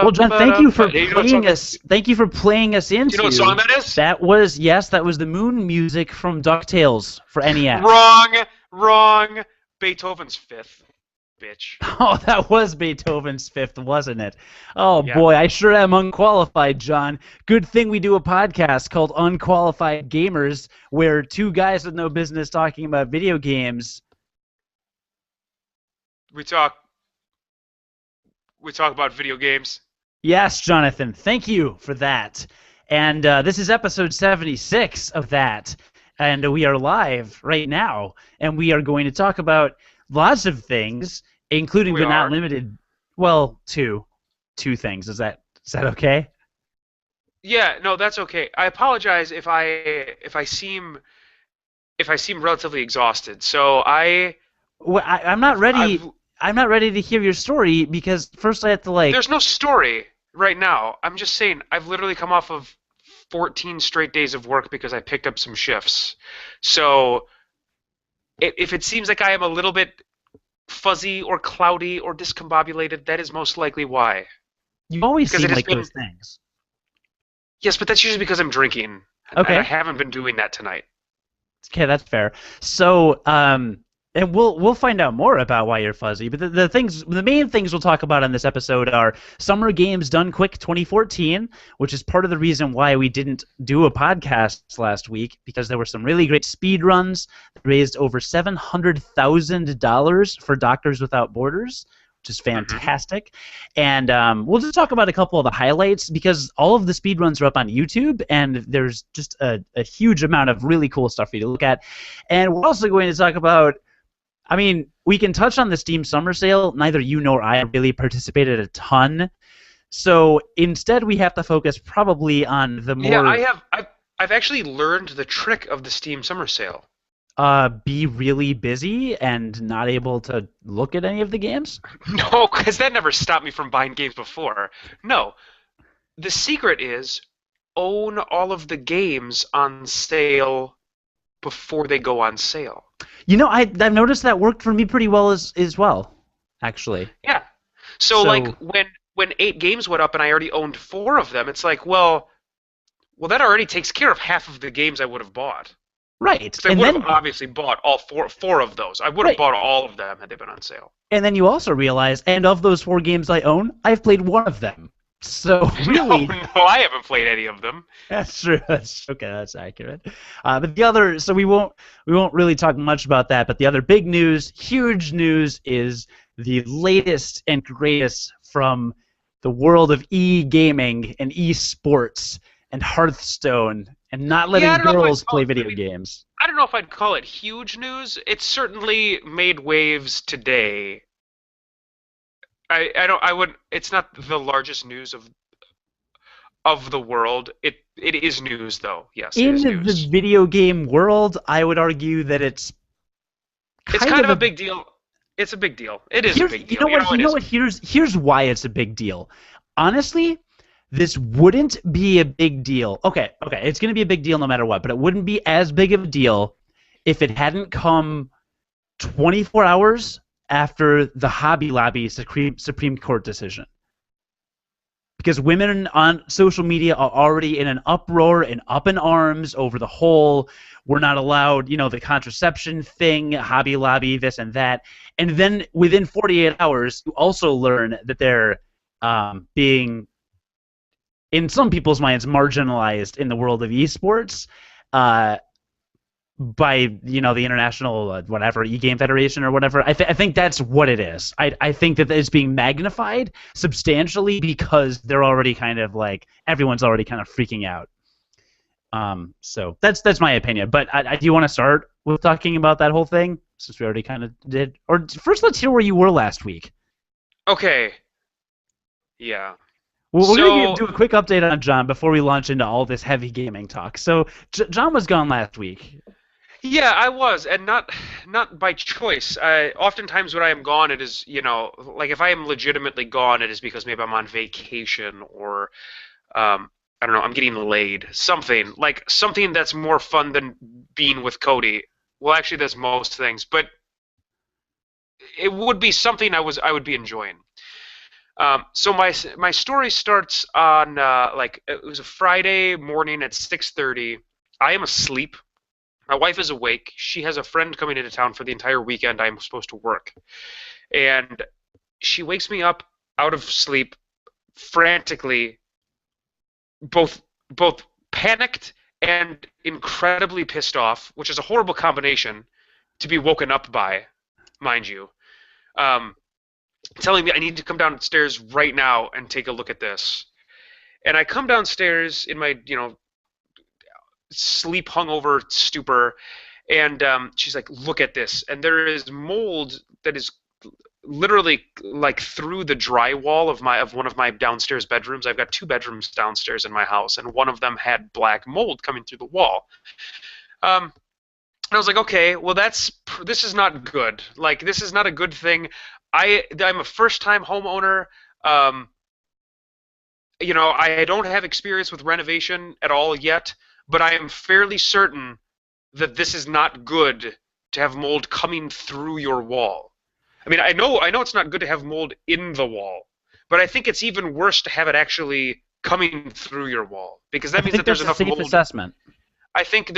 Well, John, thank you for Hey, you know what song playing that? us. Thank you for playing us Do you know what song into. that is? That was yes, that was the Moon music from DuckTales for NES. Wrong, wrong. Beethoven's Fifth, bitch. Oh, that was Beethoven's Fifth, wasn't it? Oh Yeah, boy, I sure am unqualified, John. Good thing we do a podcast called Unqualified Gamers, where two guys with no business talking about video games. we talk we talk about video games. Yes, Jonathan, thank you for that. And this is episode 76 of that. And we are live right now. And we are going to talk about lots of things, including We but not are. limited. Well, two things. Is that okay? Yeah, no, that's okay. I apologize if I seem relatively exhausted. So Well, I'm not ready. I've I'm not ready to hear your story because first I have to like. there's no story right now. I'm just saying I've literally come off of 14 straight days of work because I picked up some shifts. So if it seems like I am a little bit fuzzy or cloudy or discombobulated, that is most likely why. You always Because seem it has like been those things. yes, but that's usually because I'm drinking, and I Okay. haven't been doing that tonight. Okay, that's fair. So, and we'll find out more about why you're fuzzy. But the main things we'll talk about on this episode are Summer Games Done Quick 2014, which is part of the reason why we didn't do a podcast last week because there were some really great speed runs that raised over $700,000 for Doctors Without Borders, which is Hmm. fantastic. And we'll just talk about a couple of the highlights because all of the speed runs are up on YouTube, and there's just a huge amount of really cool stuff for you to look at. And we're also going to talk about, I mean, we can touch on the Steam Summer Sale. Neither you nor I really participated a ton. So instead, we have to focus probably on the Yeah, I more have. I've actually learned the trick of the Steam Summer Sale. be really busy and not able to look at any of the games. No, because that never stopped me from buying games before. No, the secret is own all of the games on sale before they go on sale. You know, I've noticed that worked for me pretty well as well, actually. Yeah. So like So when 8 games went up and I already owned 4 of them, it's like, well that already takes care of half of the games I would have bought. right, Because I would have obviously bought all four of those. I would have right, bought all of them had they been on sale. and then you also realize, and of those 4 games I own, I've played one of them. So No, really, no, I haven't played any of them. that's true. That's okay. That's accurate. But the other, so we won't really talk much about that. But the other big news, huge news, is the latest and greatest from the world of e-gaming and eSports and Hearthstone and not Yeah, I letting don't know if I'd girls call play it. I video mean, games. I don't know if I'd call it huge news. It certainly made waves today. I don't. I would. It's not the largest news of the world. It is news though. Yes, it In is the news. video game world, I would argue that it's It's kind kind of of a a big deal. It's a big deal. It is a here's big you know deal. You what know you it know is. what here's why it's a big deal. Honestly, this wouldn't be a big deal. Okay, it's going to be a big deal no matter what, but it wouldn't be as big of a deal if it hadn't come 24 hours after the Hobby Lobby Supreme Court decision. Because women on social media are already in an uproar and up in arms over the whole we're not allowed, the contraception thing, Hobby Lobby, this and that. And then within 48 hours, you also learn that they're being, in some people's minds, marginalized in the world of esports uh, by the international whatever e-game federation or whatever. I think that's what it is. I think that it's being magnified substantially because they're already kind of like everyone's already kind of freaking out. So that's my opinion. But do you want to start with talking about that whole thing since we already kind of did? Or first, let's hear where you were last week. Okay. Yeah. Well, we're gonna So do a quick update on John before we launch into all this heavy gaming talk. So John was gone last week. Yeah, I was, and not by choice. Oftentimes when I am gone, it is, like if I am legitimately gone, it is because maybe I'm on vacation or I don't know, I'm getting laid. Something that's more fun than being with Cody. Well, actually, that's most things, but it would be something I would be enjoying. So my story starts on like it was a Friday morning at 6:30. I am asleep. My wife is awake. She has a friend coming into town for the entire weekend. I'm supposed to work. And she wakes me up out of sleep frantically, both both panicked and incredibly pissed off, which is a horrible combination to be woken up by, mind you. Um, Telling me I need to come downstairs right now and take a look at this. And I come downstairs in my, sleep hungover stupor, and she's like, "Look at this!" And there is mold that is literally like through the drywall of one of my downstairs bedrooms. I've got two bedrooms downstairs in my house, and one of them had black mold coming through the wall. Um, and I was like, okay, well this is not good. Like this is not a good thing. I'm a first time homeowner. Um, I don't have experience with renovation at all yet, but I am fairly certain that this is not good to have mold coming through your wall. I mean, I know it's not good to have mold in the wall, but I think it's even worse to have it actually coming through your wall because I that means think that there's that's a enough safe mold. assessment. I think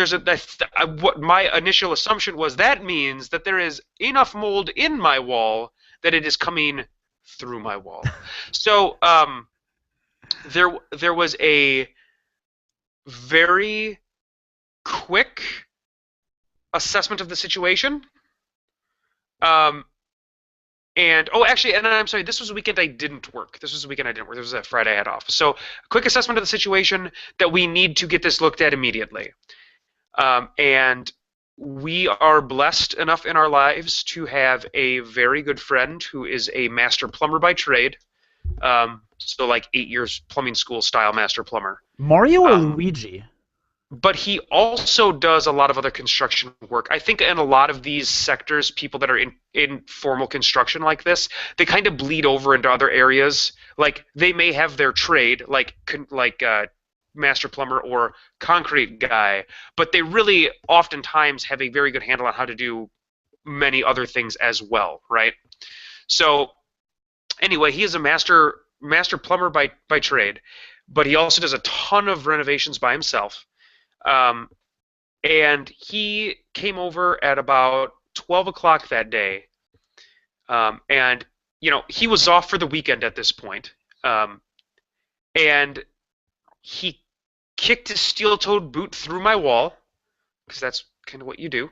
what my initial assumption was that means that there is enough mold in my wall that it is coming through my wall. So there was a very quick assessment of the situation. Um, And oh, actually, and I'm sorry, this was a weekend I didn't work. This was a weekend I didn't work. This was a Friday I had off. So, a quick assessment of the situation that we need to get this looked at immediately. And we are blessed enough in our lives to have a very good friend who is a master plumber by trade. So, like 8 years plumbing school style master plumber. Mario or Um, Luigi? but he also does a lot of other construction work. I think in a lot of these sectors, people that are in formal construction like this, they kind of bleed over into other areas. Like they may have their trade, like master plumber or concrete guy, but they really oftentimes have a very good handle on how to do many other things as well, right? So anyway, he is a master plumber by trade, but he also does a ton of renovations by himself. Um, and he came over at about 12 o'clock that day. And, he was off for the weekend at this point. Um, and he kicked his steel-toed boot through my wall, because that's kind of what you do.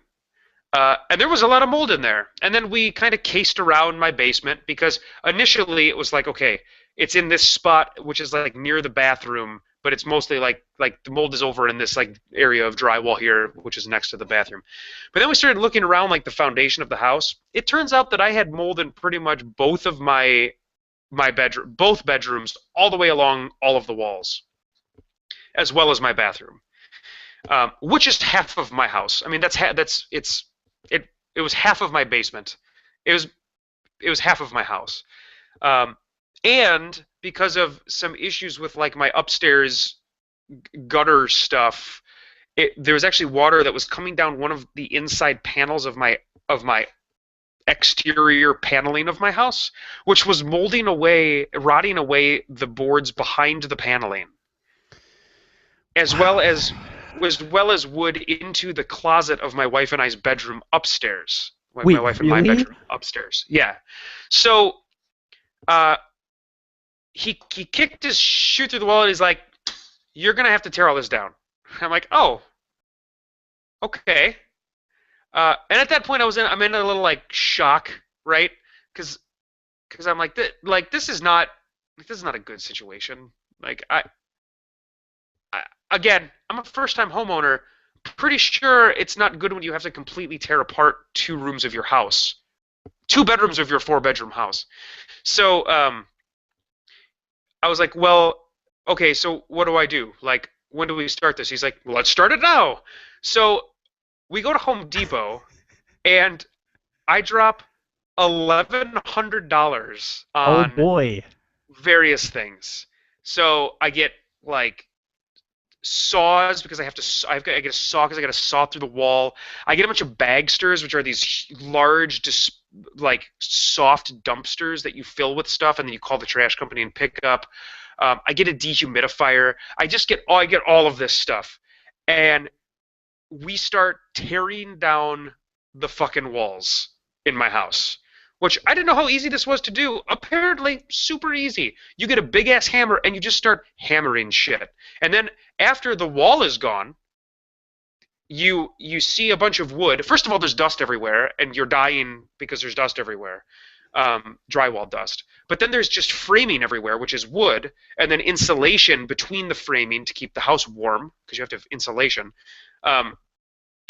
And there was a lot of mold in there. And then we kind of cased around my basement because initially it was like, okay, it's in this spot which is like near the bathroom, but it's mostly like the mold is over in this like area of drywall here, which is next to the bathroom. But then we started looking around like the foundation of the house. It turns out that I had mold in pretty much both of both bedrooms, all the way along all of the walls, as well as my bathroom, which is half of my house. I mean, it was half of my basement. It was it was half of my house. Um, and because of some issues with like my upstairs gutter stuff, there was actually water that was coming down one of the inside panels of my exterior paneling of my house, which was molding away, rotting away the boards behind the paneling, as well Wow. as wood into the closet of my wife and I's bedroom upstairs. My Wait, wife and my really? bedroom upstairs. Yeah. So uh, he kicked his shoe through the wall and he's like, "You're gonna have to tear all this down." I'm like, "Oh, okay." And at that point, I'm in a little like shock, right? Because I'm like, this is not a good situation. Like again, I'm a first time homeowner. Pretty sure it's not good when you have to completely tear apart two rooms of your house, two bedrooms of your four-bedroom house. So I was like, well, okay, so what do I do? Like, when do we start this? He's like, well, let's start it now. So we go to Home Depot, and I drop $1,100 Oh on boy. various things. So I get like saws because I get a saw because I got to saw through the wall. I get a bunch of bagsters, which are these large, like soft dumpsters that you fill with stuff, and then you call the trash company and pick up. I get a dehumidifier. I get all of this stuff, and we start tearing down the fucking walls in my house. Which I didn't know how easy this was to do. Apparently, super easy. You get a big ass hammer and you just start hammering shit. And then after the wall is gone, you see a bunch of wood. First of all, there's dust everywhere, and you're dying because there's dust everywhere, drywall dust. But then there's just framing everywhere, which is wood, and then insulation between the framing to keep the house warm because you have to have insulation. Um,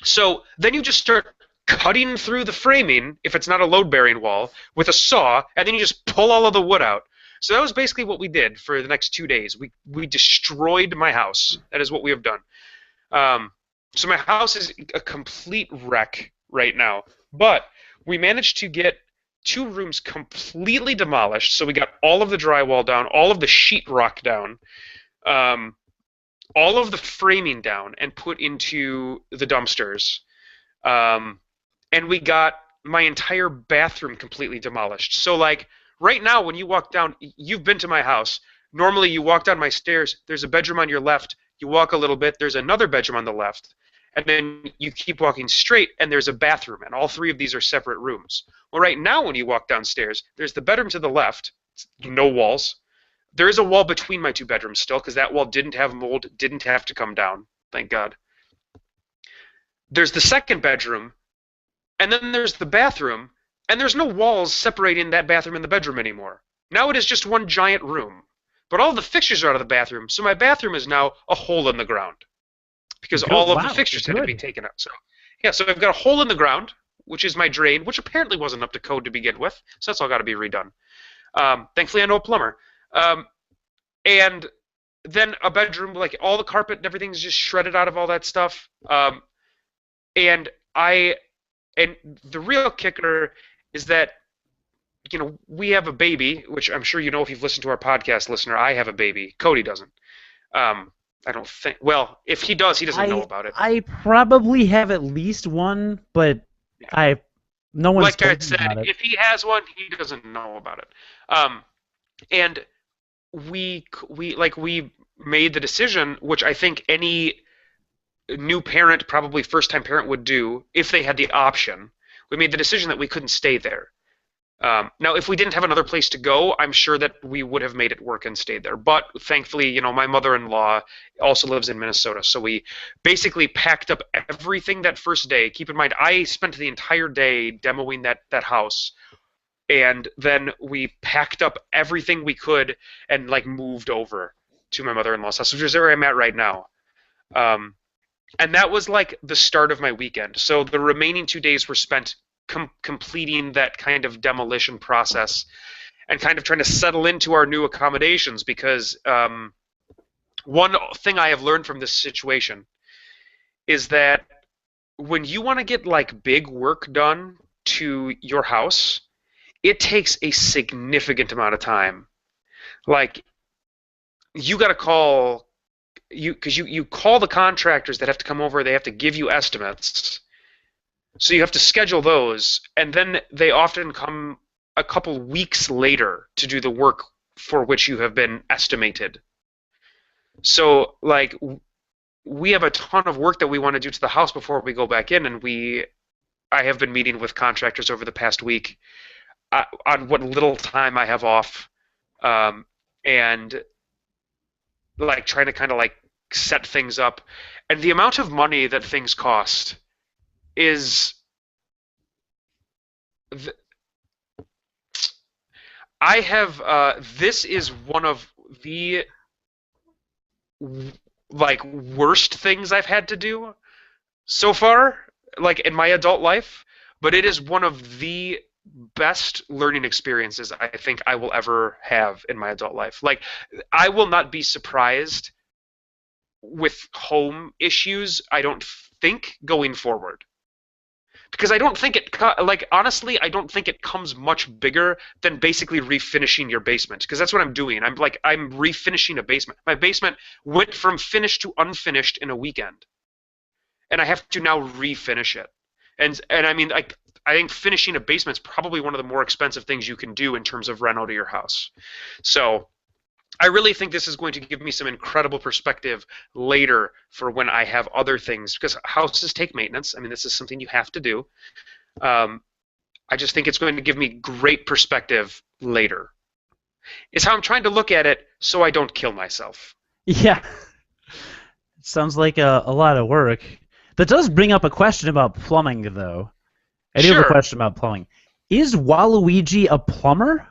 so then you just start cutting through the framing, if it's not a load-bearing wall, with a saw, and then you just pull all of the wood out. So that was basically what we did for the next 2 days. We destroyed my house. That is what we have done. Um, so my house is a complete wreck right now. But we managed to get 2 rooms completely demolished. So we got all of the drywall down, all of the sheetrock down, um, all of the framing down, and put into the dumpsters. Um, and we got my entire bathroom completely demolished. So like right now, when you walk down, you've been to my house. Normally, you walk down my stairs. There's a bedroom on your left. You walk a little bit. There's another bedroom on the left, and then you keep walking straight, and there's a bathroom. And all 3 of these are separate rooms. Well, right now, when you walk downstairs, there's the bedroom to the left. No walls. There is a wall between my 2 bedrooms still, because that wall didn't have mold, didn't have to come down. Thank God. There's the second bedroom, and then there's the bathroom, and there's no walls separating that bathroom and the bedroom anymore. Now it is just one giant room. But all the fixtures are out of the bathroom, so my bathroom is now a hole in the ground because Good. all of the Wow. fixtures had to be Good. taken out. So yeah, so I've got a hole in the ground, which is my drain, which apparently wasn't up to code to begin with, so that's all got to be redone. Thankfully, I know a plumber. Um, and then a bedroom, like all the carpet and everything's just shredded out of all that stuff. And I and the real kicker is that we have a baby, which I'm sure you know if you've listened to our podcast, listener. I have a baby. Cody doesn't. I don't think. Well, if he does, he doesn't know I about it. I probably have at least one, but Yeah. I no one's Like I told me said, about it. if he has one, he doesn't know about it. And we made the decision, which I think any new parent, probably first time parent, would do if they had the option. We made the decision that we couldn't stay there. Now, if we didn't have another place to go, I'm sure that we would have made it work and stayed there. But thankfully, my mother-in-law also lives in Minnesota, so we basically packed up everything that first day. Keep in mind, I spent the entire day demoing that house, and then we packed up everything we could and like moved over to my mother-in-law's house, which is where I'm at right now. Um, and that was like the start of my weekend. So the remaining 2 days were spent completing that kind of demolition process and kind of trying to settle into our new accommodations because one thing I have learned from this situation is that when you want to get like big work done to your house, it takes a significant amount of time. Like you got to call you call the contractors that have to come over, they have to give you estimates. So you have to schedule those, and then they often come a couple weeks later to do the work for which you have been estimated. So like we have a ton of work that we want to do to the house before we go back in, and I have been meeting with contractors over the past week on what little time I have off, and like trying to kind of like set things up. And the amount of money that things cost is I have this is one of the like worst things I've had to do so far, like in my adult life, but it is one of the best learning experiences I think I will ever have in my adult life. Like I will not be surprised with home issues. I don't think going forward. Because I don't think honestly, I don't think it comes much bigger than basically refinishing your basement. Because that's what I'm doing. I'm refinishing a basement. My basement went from finished to unfinished in a weekend, and I have to now refinish it. And I mean, I think finishing a basement is probably one of the more expensive things you can do in terms of reno to your house. So I really think this is going to give me some incredible perspective later for when I have other things, because houses take maintenance. I mean, this is something you have to do. I just think it's going to give me great perspective later. It's how I'm trying to look at it so I don't kill myself. Yeah. Sounds like a lot of work. That does bring up a question about plumbing, though. I do have a question about plumbing. Is Waluigi a plumber?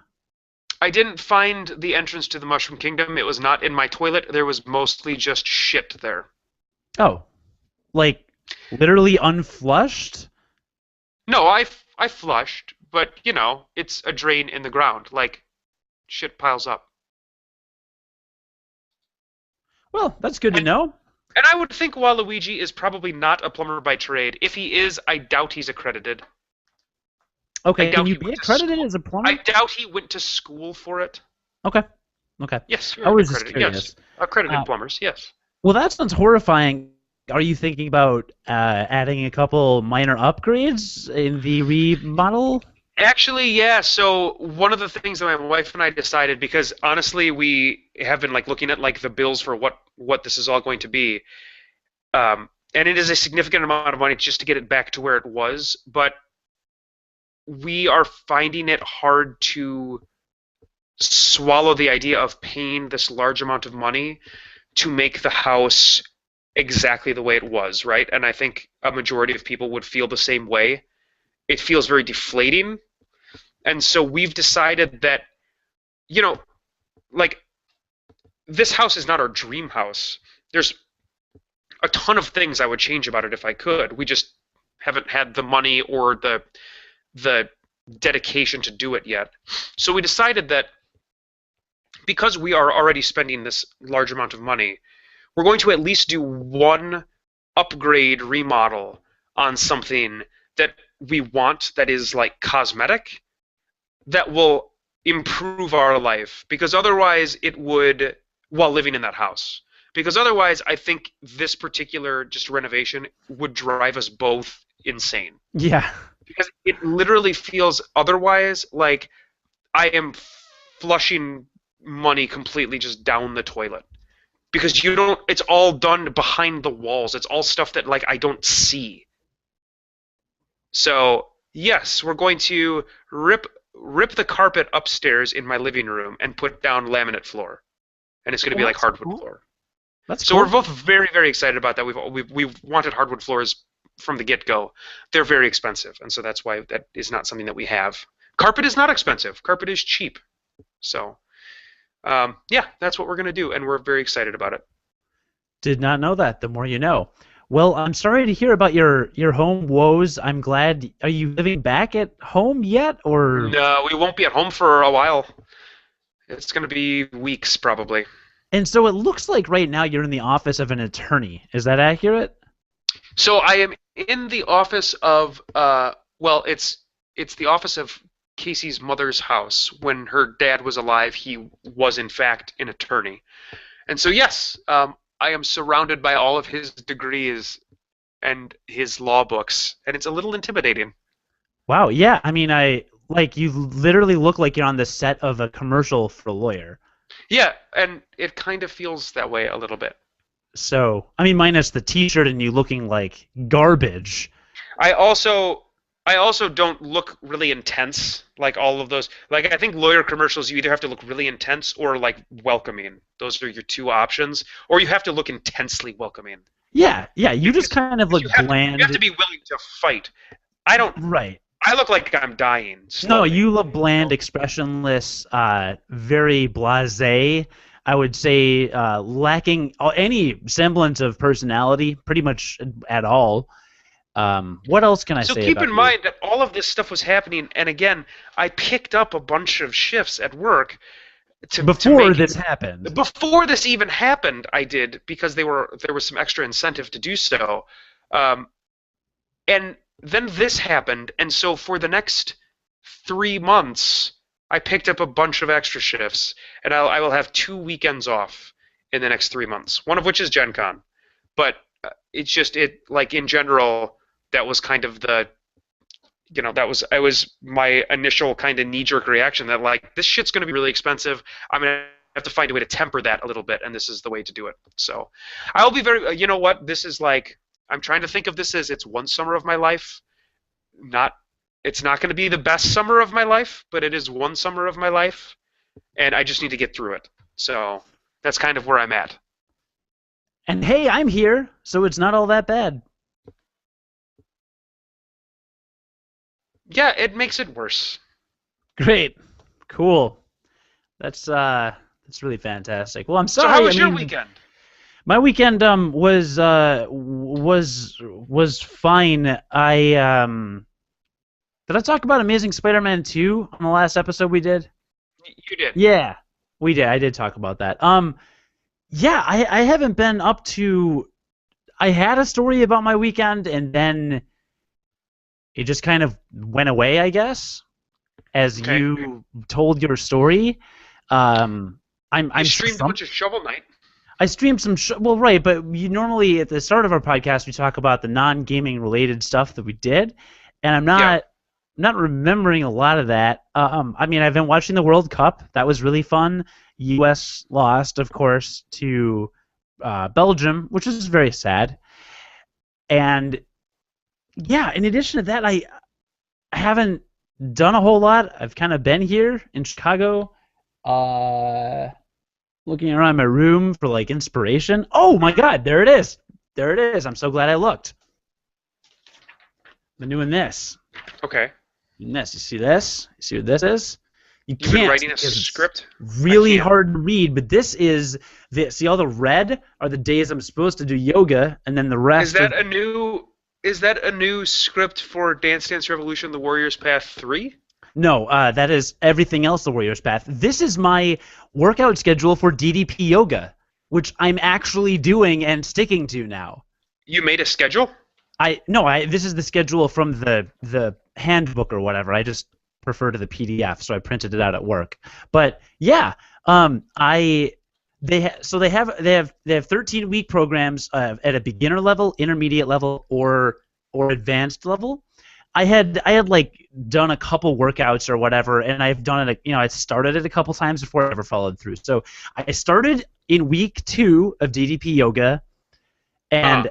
I didn't find the entrance to the Mushroom Kingdom. It was not in my toilet. There was mostly just shit there. Oh. Like, literally unflushed? No, I flushed, but, you know, it's a drain in the ground. Like, shit piles up. Well, that's good to know. And I would think Waluigi is probably not a plumber by trade. If he is, I doubt he's accredited. Okay, can you be accredited as a plumber? I doubt he went to school for it. Okay. Yes, I was just curious. Yes, accredited plumbers, yes. Well, that sounds horrifying. Are you thinking about adding a couple minor upgrades in the remodel? Actually, yeah. So one of the things that my wife and I decided, because honestly, we have been looking at the bills for what this is all going to be, and it is a significant amount of money just to get it back to where it was. But we are finding it hard to swallow the idea of paying this large amount of money to make the house exactly the way it was, right? And I think a majority of people would feel the same way. It feels very deflating. And so we've decided that, you know, this house is not our dream house. There's a ton of things I would change about it if I could. We just haven't had the money or the dedication to do it yet. So we decided that because we are already spending this large amount of money, we're going to at least do one upgrade remodel on something that we want that is cosmetic, that will improve our life, because otherwise it would, while living in that house, because otherwise I think this particular just renovation would drive us both insane. Yeah. Because it literally feels otherwise like I am flushing money completely just down the toilet. Because it's all done behind the walls. It's all stuff that I don't see. So yes, we're going to rip the carpet upstairs in my living room and put down laminate floor, and it's going to be hardwood floor. That's so cool. We're both very, very excited about that. We've wanted hardwood floors from the get-go. They're very expensive, and so that's why that is not something that we have. Carpet is not expensive. Carpet is cheap. So yeah, that's what we're going to do, and we're very excited about it. Did not know that. The more you know. Well, I'm sorry to hear about your home woes. I'm glad. Are you living back at home yet, or? No, we won't be at home for a while. It's going to be weeks, probably. And so it looks like right now you're in the office of an attorney. Is that accurate? So I am in the office of, it's the office of Casey's mother's house. When her dad was alive, he was in fact an attorney. And so yes, I am surrounded by all of his degrees and his law books, and it's a little intimidating. Wow, yeah. I mean, you literally look like you're on the set of a commercial for a lawyer. Yeah, and it kind of feels that way a little bit. So, I mean, minus the t-shirt and you looking like garbage. I also don't look really intense like all of those. I think lawyer commercials, you either have to look really intense or welcoming. Those are your two options. Or you have to look intensely welcoming. Yeah, you just kind of look bland. You have to be willing to fight. I don't. Right. I look like I'm dying. No, you look bland, expressionless, very blasé. I would say lacking any semblance of personality, pretty much at all. What else can I say? So keep in mind that all of this stuff was happening, and again, I picked up a bunch of shifts at work before this happened. Before this even happened, I did, because there was some extra incentive to do so. Um, and then this happened, and so for the next 3 months, I picked up a bunch of extra shifts, and I will have 2 weekends off in the next 3 months. One of which is Gen Con, but it's just like in general, that was kind of the that was my initial kind of knee-jerk reaction that like this shit's going to be really expensive. I'm gonna have to find a way to temper that a little bit, and this is the way to do it. So I'll be very. You know what? This is like I'm trying to think of this as it's one summer of my life. Not it's not going to be the best summer of my life, but it is one summer of my life, and I just need to get through it. So that's kind of where I'm at. And hey, I'm here, so it's not all that bad. Yeah, it makes it worse. Great, cool. That's really fantastic. Well, I'm So sorry. how was your weekend? My weekend was fine. Did I talk about Amazing Spider-Man 2 on the last episode we did? You did. Yeah, we did. I did talk about that. Yeah, I haven't been up to. I had a story about my weekend, and then it just kind of went away, I guess, as Okay. you told your story. I'm You streamed a bunch of Shovel Knight. I streamed some. Well, right, but you normally at the start of our podcast we talk about the non-gaming related stuff that we did, and I'm not remembering a lot of that. I mean, I've been watching the World Cup. That was really fun. U.S. lost, of course, to Belgium, which is very sad. And yeah, in addition to that, I haven't done a whole lot. I've kind of been here in Chicago, looking around my room for like inspiration. Oh my God, there it is. There it is. I'm so glad I looked. I've been doing this. Okay. Doing this. You see this? You see what this is? You You've can't. been writing a because it's script? really I can't. hard to read, but this is the see all the red are the days I'm supposed to do yoga, and then the rest Is that are a new script for Dance Dance Revolution: The Warrior's Path 3? no, that is everything else the Warrior's Path. This is my workout schedule for DDP yoga, which I'm actually doing and sticking to now. You made a schedule? This is the schedule from the handbook or whatever. I just prefer to the PDF, so I printed it out at work. But yeah, they have 13-week programs at a beginner level, intermediate level, or advanced level. I had like done a couple workouts or whatever, and I've done it. I started it a couple times before I ever followed through. So I started in week 2 of DDP yoga, and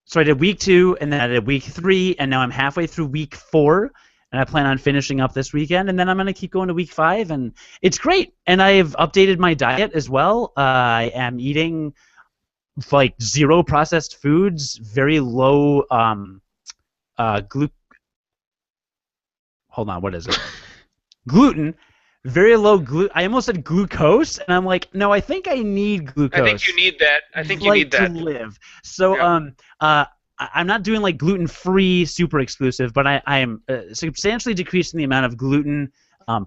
so I did week 2, and then I did week 3, and now I'm halfway through week 4, and I plan on finishing up this weekend, and then I'm gonna keep going to week 5, and it's great. And I've updated my diet as well. I am eating like 0 processed foods, very low Hold on, what is it? Gluten, very low gluten. I almost said glucose, and I'm like, no, I think I need glucose. I think you need that. I think you need that. To live. So, Yeah. I'm not doing like gluten-free, super exclusive, but I am substantially decreasing the amount of gluten. I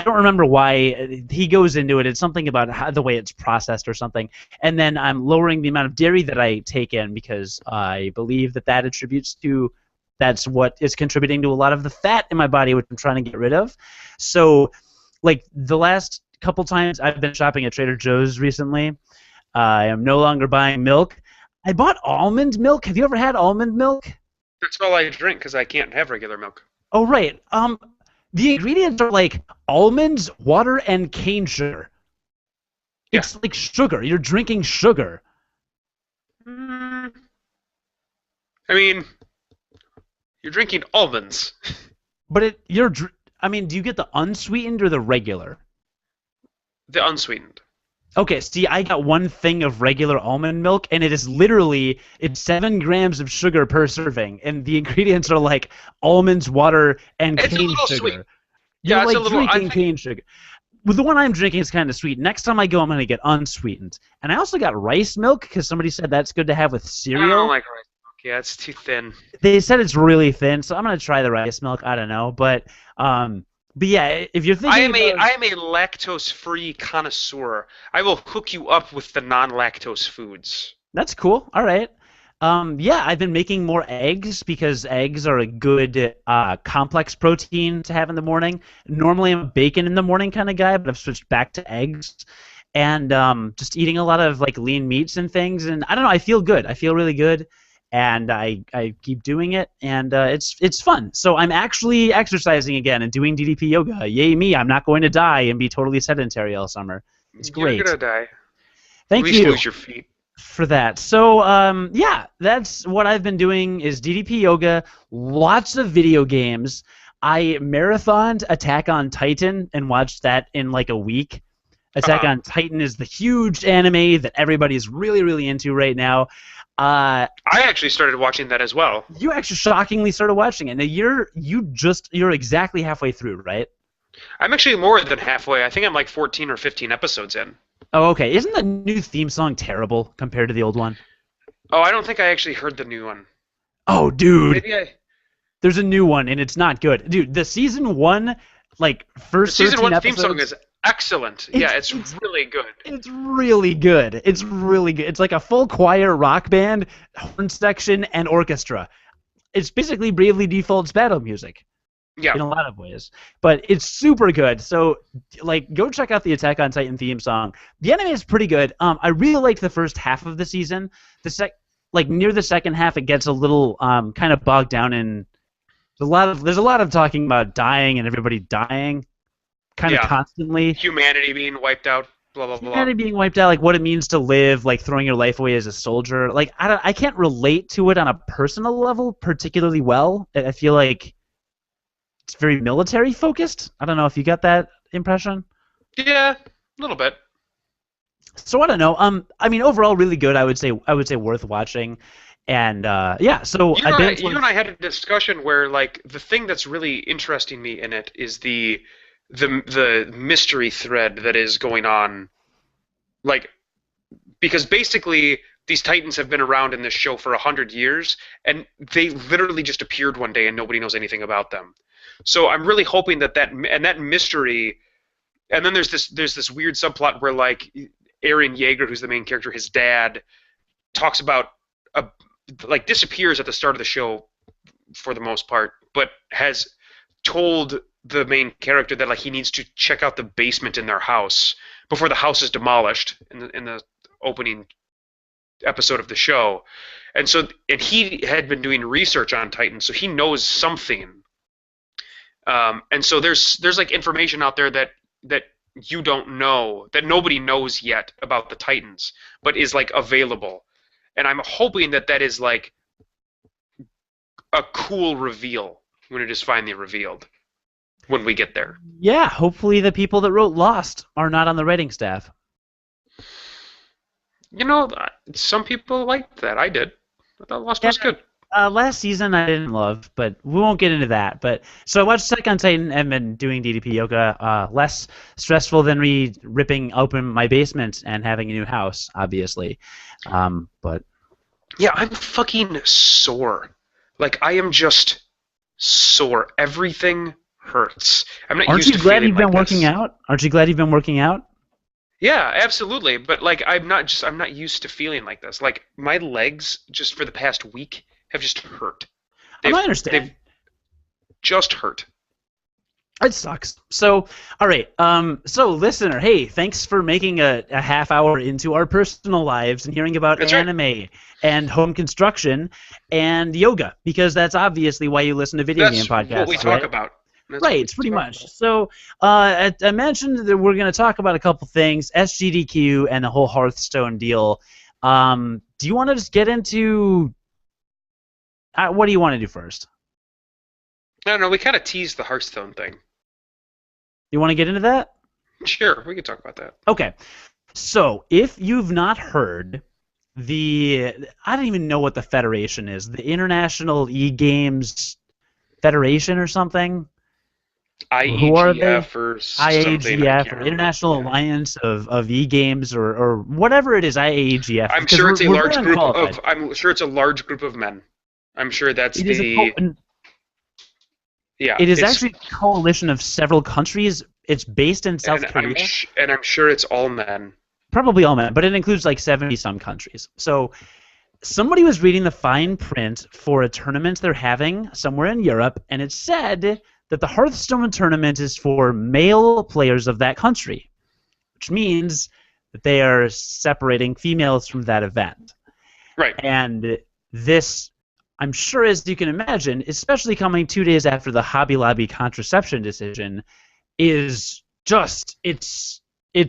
don't remember why he goes into it. It's something about the way it's processed or something. And then I'm lowering the amount of dairy that I take in because I believe that attributes to. That's what is contributing to a lot of the fat in my body, which I'm trying to get rid of. So, like, the last couple times I've been shopping at Trader Joe's recently, I am no longer buying milk. I bought almond milk. Have you ever had almond milk? That's all I drink because I can't have regular milk. Oh, right. The ingredients are like almonds, water, and cane sugar. Yeah. It's like sugar. You're drinking sugar. I mean, you're drinking almonds. But do you get the unsweetened or the regular? The unsweetened. Okay, see, I got one thing of regular almond milk, and it's 7 grams of sugar per serving, and the ingredients are like almonds, water, and It's a cane little sugar. sweet. You're Yeah, it's like a little. drinking cane sugar. Well, the one I'm drinking is kind of sweet. Next time I go, I'm going to get unsweetened. And I also got rice milk because somebody said that's good to have with I cereal. don't like rice milk. Yeah, it's too thin. They said it's really thin, so I'm going to try the rice milk. I don't know, but yeah, if you're thinking I am a lactose-free connoisseur. I will hook you up with the non-lactose foods. that's cool. All right. Yeah, I've been making more eggs because eggs are a good complex protein to have in the morning. Normally, I'm a bacon in the morning kind of guy, but I've switched back to eggs, and just eating a lot of like lean meats and things. And I don't know, I feel good. I feel really good, and I keep doing it, and it's fun. So I'm actually exercising again and doing DDP yoga. Yay me! I'm not going to die and be totally sedentary all summer. It's You're great. gonna die. At Thank least you lose your feet. for that. So yeah, that's what I've been doing is DDP yoga, lots of video games. I marathoned Attack on Titan and watched that in like a week. Attack Uh-huh. on Titan is the huge anime that everybody's really, really into right now. Uh, I actually started watching that as well. you actually shockingly started watching it. Now you're exactly halfway through, right? I'm actually more than halfway. I think I'm like 14 or 15 episodes in. Oh, okay. Isn't the new theme song terrible compared to the old one? Oh, I don't think I actually heard the new one. Oh, dude. Maybe I. There's a new one and it's not good. Dude, the season 1 like The first season 13 one theme song episodes is excellent. Yeah, it's really good. it's really good. It's really good. It's like a full choir rock band, horn section and orchestra. It's basically Bravely Default's battle music Yeah. in a lot of ways, but it's super good. So like go check out the Attack on Titan theme song. The anime is pretty good. I really liked the first half of the season. Like near the second half it gets a little kind of bogged down in there's a lot of talking about dying and everybody dying kind of Yeah. constantly. Humanity being wiped out. Blah blah blah. Humanity being wiped out, like what it means to live, like throwing your life away as a soldier. Like I can't relate to it on a personal level particularly well. I feel like it's very military focused. I don't know if you got that impression. Yeah, a little bit. So I don't know. I mean, overall, really good. I would say worth watching. And yeah, so You I and I, binged you and I had a discussion where like the thing that's really interesting me in it is the mystery thread that is going on, like because basically these Titans have been around in this show for 100 years, and they literally just appeared one day and nobody knows anything about them. So I'm really hoping that mystery, and then there's this weird subplot where like Aaron Yeager, who's the main character, his dad talks about a like disappears at the start of the show for the most part, but has told the main character that like he needs to check out the basement in their house before the house is demolished in the opening episode of the show. And he had been doing research on Titan, so he knows something. And so there's like information out there that you don't know, that nobody knows yet about the Titans, but is like available. And I'm hoping that is like a cool reveal when it is finally revealed when we get there. yeah, hopefully the people that wrote Lost are not on the writing staff. You know, some people liked that. I did. I thought Lost was good. Last season I didn't love, but we won't get into that. But so I watched Attack on Titan and been doing DDP yoga. Less stressful than me ripping open my basement and having a new house, obviously. But Yeah, I'm fucking sore. Like I am just sore. Everything hurts. I'm not aren't used you to glad feeling you've been like working this. out? Aren't you glad you've been working out? Yeah, absolutely. But like I'm not used to feeling like this. Like my legs just for the past week have just hurt. I They've understand. they've just hurt. It sucks. So, all right. So listener, hey, thanks for making a half hour into our personal lives and hearing about That's right. anime and home construction and yoga, because that's obviously why you listen to video game That's podcasts, what we talk right? about. That's what Right, we it's pretty talk much. about. So, I mentioned that we're going to talk about a couple things, SGDQ and the whole Hearthstone deal. Do you want to just get into what do you want to do first? No, we kind of teased the Hearthstone thing. You want to get into that? Sure, we can talk about that. Okay. So, if you've not heard I don't even know what the federation is, the International E-Games Federation or something? Who are they? IEGF or something. I IAGF can't or remember. International Yeah. Alliance of E-Games or whatever it is, IAGF. I'm because sure it's a we're large very group unqualified. of. I'm sure it's a large group of men. I'm sure that's It is the. Yeah. it is it's- actually a coalition of several countries. It's based in South Korea. and I'm sure it's all men. Probably all men, but it includes like 70 some countries. So somebody was reading the fine print for a tournament they're having somewhere in Europe, and it said that the Hearthstone tournament is for male players of that country, which means that they are separating females from that event. Right. And this, I'm sure, as you can imagine, especially coming 2 days after the Hobby Lobby contraception decision, is just it's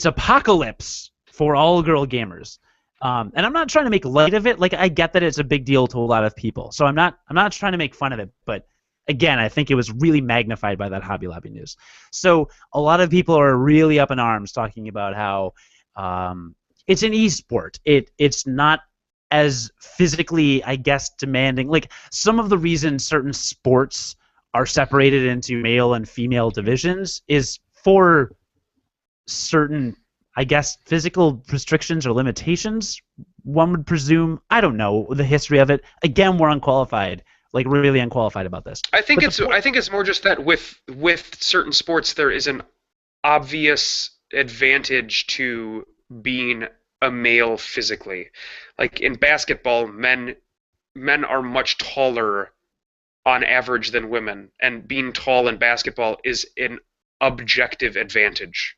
apocalypse for all girl gamers. And I'm not trying to make light of it. Like, I get that it's a big deal to a lot of people, so I'm not trying to make fun of it. But again, I think it was really magnified by that Hobby Lobby news. So a lot of people are really up in arms talking about how it's an esport. It's not as physically, I guess, demanding. Like, some of the reasons certain sports are separated into male and female divisions is for certain, I guess, physical restrictions or limitations, one would presume. I don't know the history of it. Again, we're unqualified, like really unqualified about this. I think it's more just that with certain sports there is an obvious advantage to being a male physically. Like in basketball, men are much taller on average than women, and being tall in basketball is an objective advantage.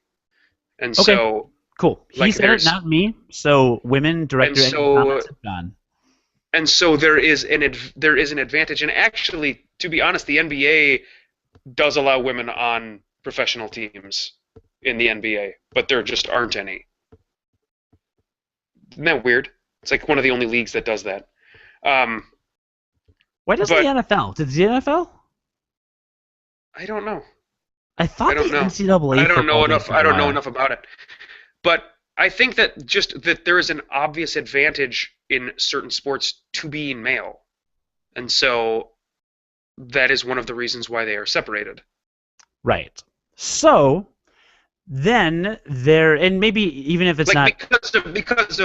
And Okay, so, cool. He like, said it, not me. So, women, director, any comments have gone. and so there is an advantage. And actually, to be honest, the NBA does allow women on professional teams in the NBA, but there just aren't any. Isn't that weird? It's like one of the only leagues that does that. Why doesn't the NFL? Did the NFL? I don't know. I thought the NCAA. I don't know enough. I don't know enough about it. But I think that just that there is an obvious advantage in certain sports to being male, and so that is one of the reasons why they are separated. Right. So then there, and maybe even if it's like not because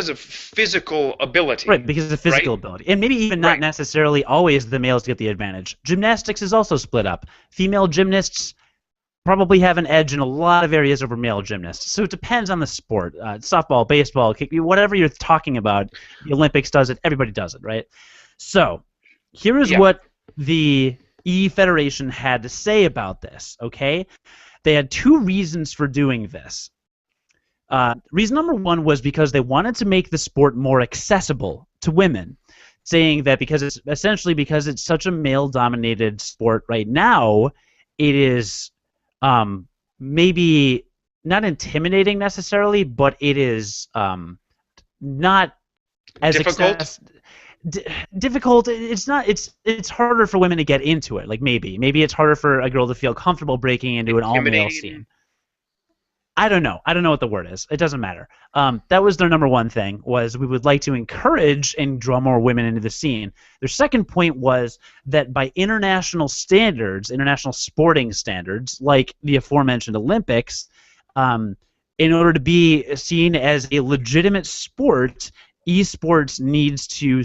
of physical ability. Right, because of physical ability, and maybe even not necessarily always the males get the advantage. Gymnastics is also split up. Female gymnasts probably have an edge in a lot of areas over male gymnasts. So it depends on the sport. Softball, baseball, whatever you're talking about, the Olympics does it, everybody does it, right? So here is what the E-Federation had to say about this, okay? They had two reasons for doing this. Reason number one was because they wanted to make the sport more accessible to women, saying that because it's such a male-dominated sport right now, it is maybe not intimidating necessarily, but it is not as difficult. Difficult. It's not. It's harder for women to get into it. Like maybe it's harder for a girl to feel comfortable breaking into an all-male scene. I don't know. I don't know what the word is. It doesn't matter. That was their number one thing, was we would like to encourage and draw more women into the scene. Their second point was that by international standards, international sporting standards, like the aforementioned Olympics, in order to be seen as a legitimate sport, eSports needs to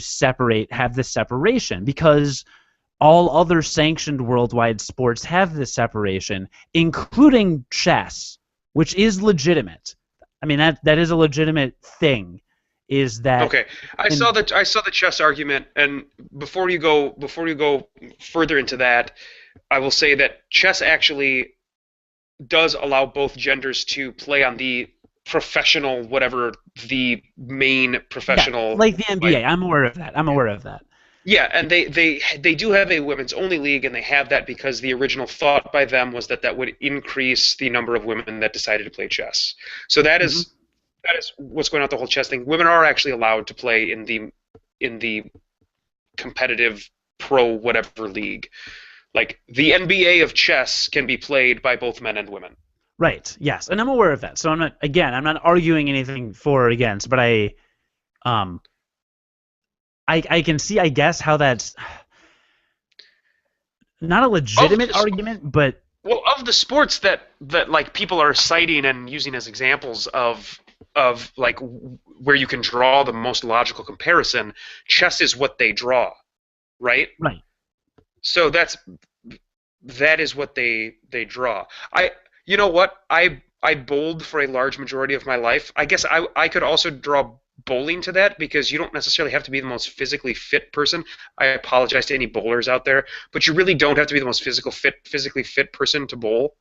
have this separation, because all other sanctioned worldwide sports have this separation, including chess, which is legitimate. I mean, that is a legitimate thing. Is that okay? I saw the chess argument, and before you go further into that, I will say that chess actually does allow both genders to play on the professional, whatever the main professional, like the NBA. I'm aware of that. Yeah, and they do have a women's only league, and they have that because the original thought by them was that would increase the number of women that decided to play chess. So that is what's going on with the whole chess thing. Women are actually allowed to play in the competitive pro whatever league. Like the NBA of chess can be played by both men and women. Right. Yes, and I'm aware of that. So I'm not arguing anything for or against, but I can see, I guess, how that's not a legitimate argument, but of the sports that like people are citing and using as examples of like where you can draw the most logical comparison, chess is what they draw, right? Right. So that is what they draw. You know what? I bowled for a large majority of my life. I guess I could also draw bowling to that because you don't necessarily have to be the most physically fit person. I apologize to any bowlers out there, but you really don't have to be the most physically fit person to bowl.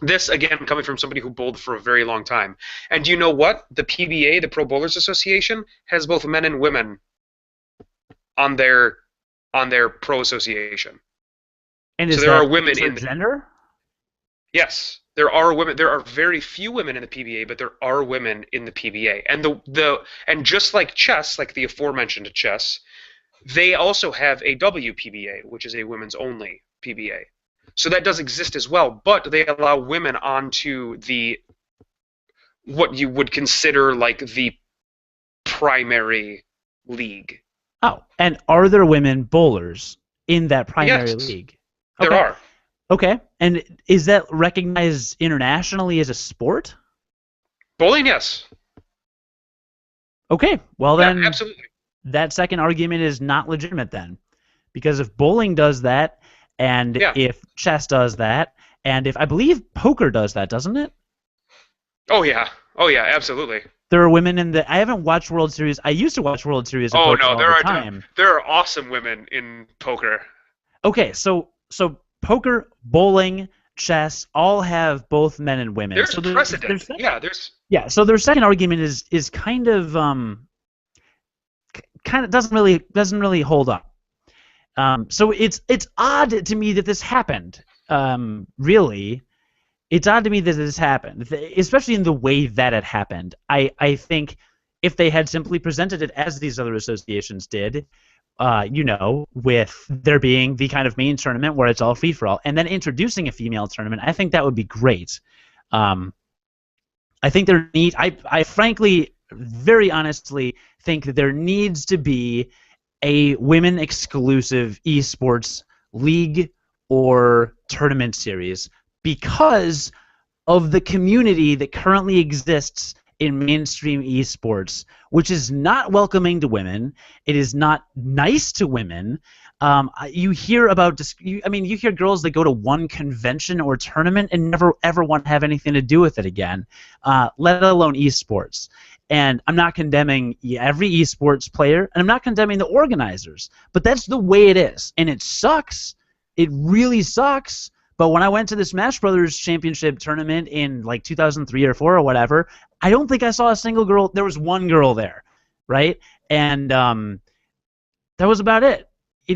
This, again, coming from somebody who bowled for a very long time. And you know what? The PBA, the Pro Bowlers Association, has both men and women on their pro association. And So is there are that women in the, intergender? yes, there are women. There are very few women in the PBA, but there are women in the PBA. And and just like chess, like the aforementioned chess, they also have a WPBA, which is a women's only PBA. So that does exist as well, but they allow women onto the what you would consider like the primary league. Oh, and are there women bowlers in that primary Yes, league? there Okay. are. Okay. And is that recognized internationally as a sport? Bowling, yes. Okay. Well, Yeah, then absolutely. that second argument is not legitimate then. Because if bowling does that, and Yeah. if chess does that, and if I believe poker does that, doesn't it? Oh yeah. Oh yeah, absolutely. There are women in the. I haven't watched World Series. I used to watch World Series of Oh poker no, all the time. there are awesome women in poker. Okay, so poker, bowling, chess all have both men and women. There's So their precedent. second, Yeah, there's yeah. So their second argument is kind of doesn't really hold up. So it's odd to me that this happened. Really, it's odd to me that this happened, especially in the way that it happened. I think if they had simply presented it as these other associations did, with there being the kind of main tournament where it's all free for all, and then introducing a female tournament, I think that would be great. Um, I think I frankly, very honestly, think that there needs to be a women exclusive esports league or tournament series because of the community that currently exists in mainstream esports, which is not welcoming to women. It is not nice to women. You hear about, you hear girls that go to one convention or tournament and never ever want to have anything to do with it again, let alone esports. And I'm not condemning every esports player, and I'm not condemning the organizers, but that's the way it is, and it sucks. It really sucks. But when I went to the Smash Brothers Championship tournament in like 2003 or 4 or whatever, I don't think I saw a single girl. There was one girl there, right? And that was about it. I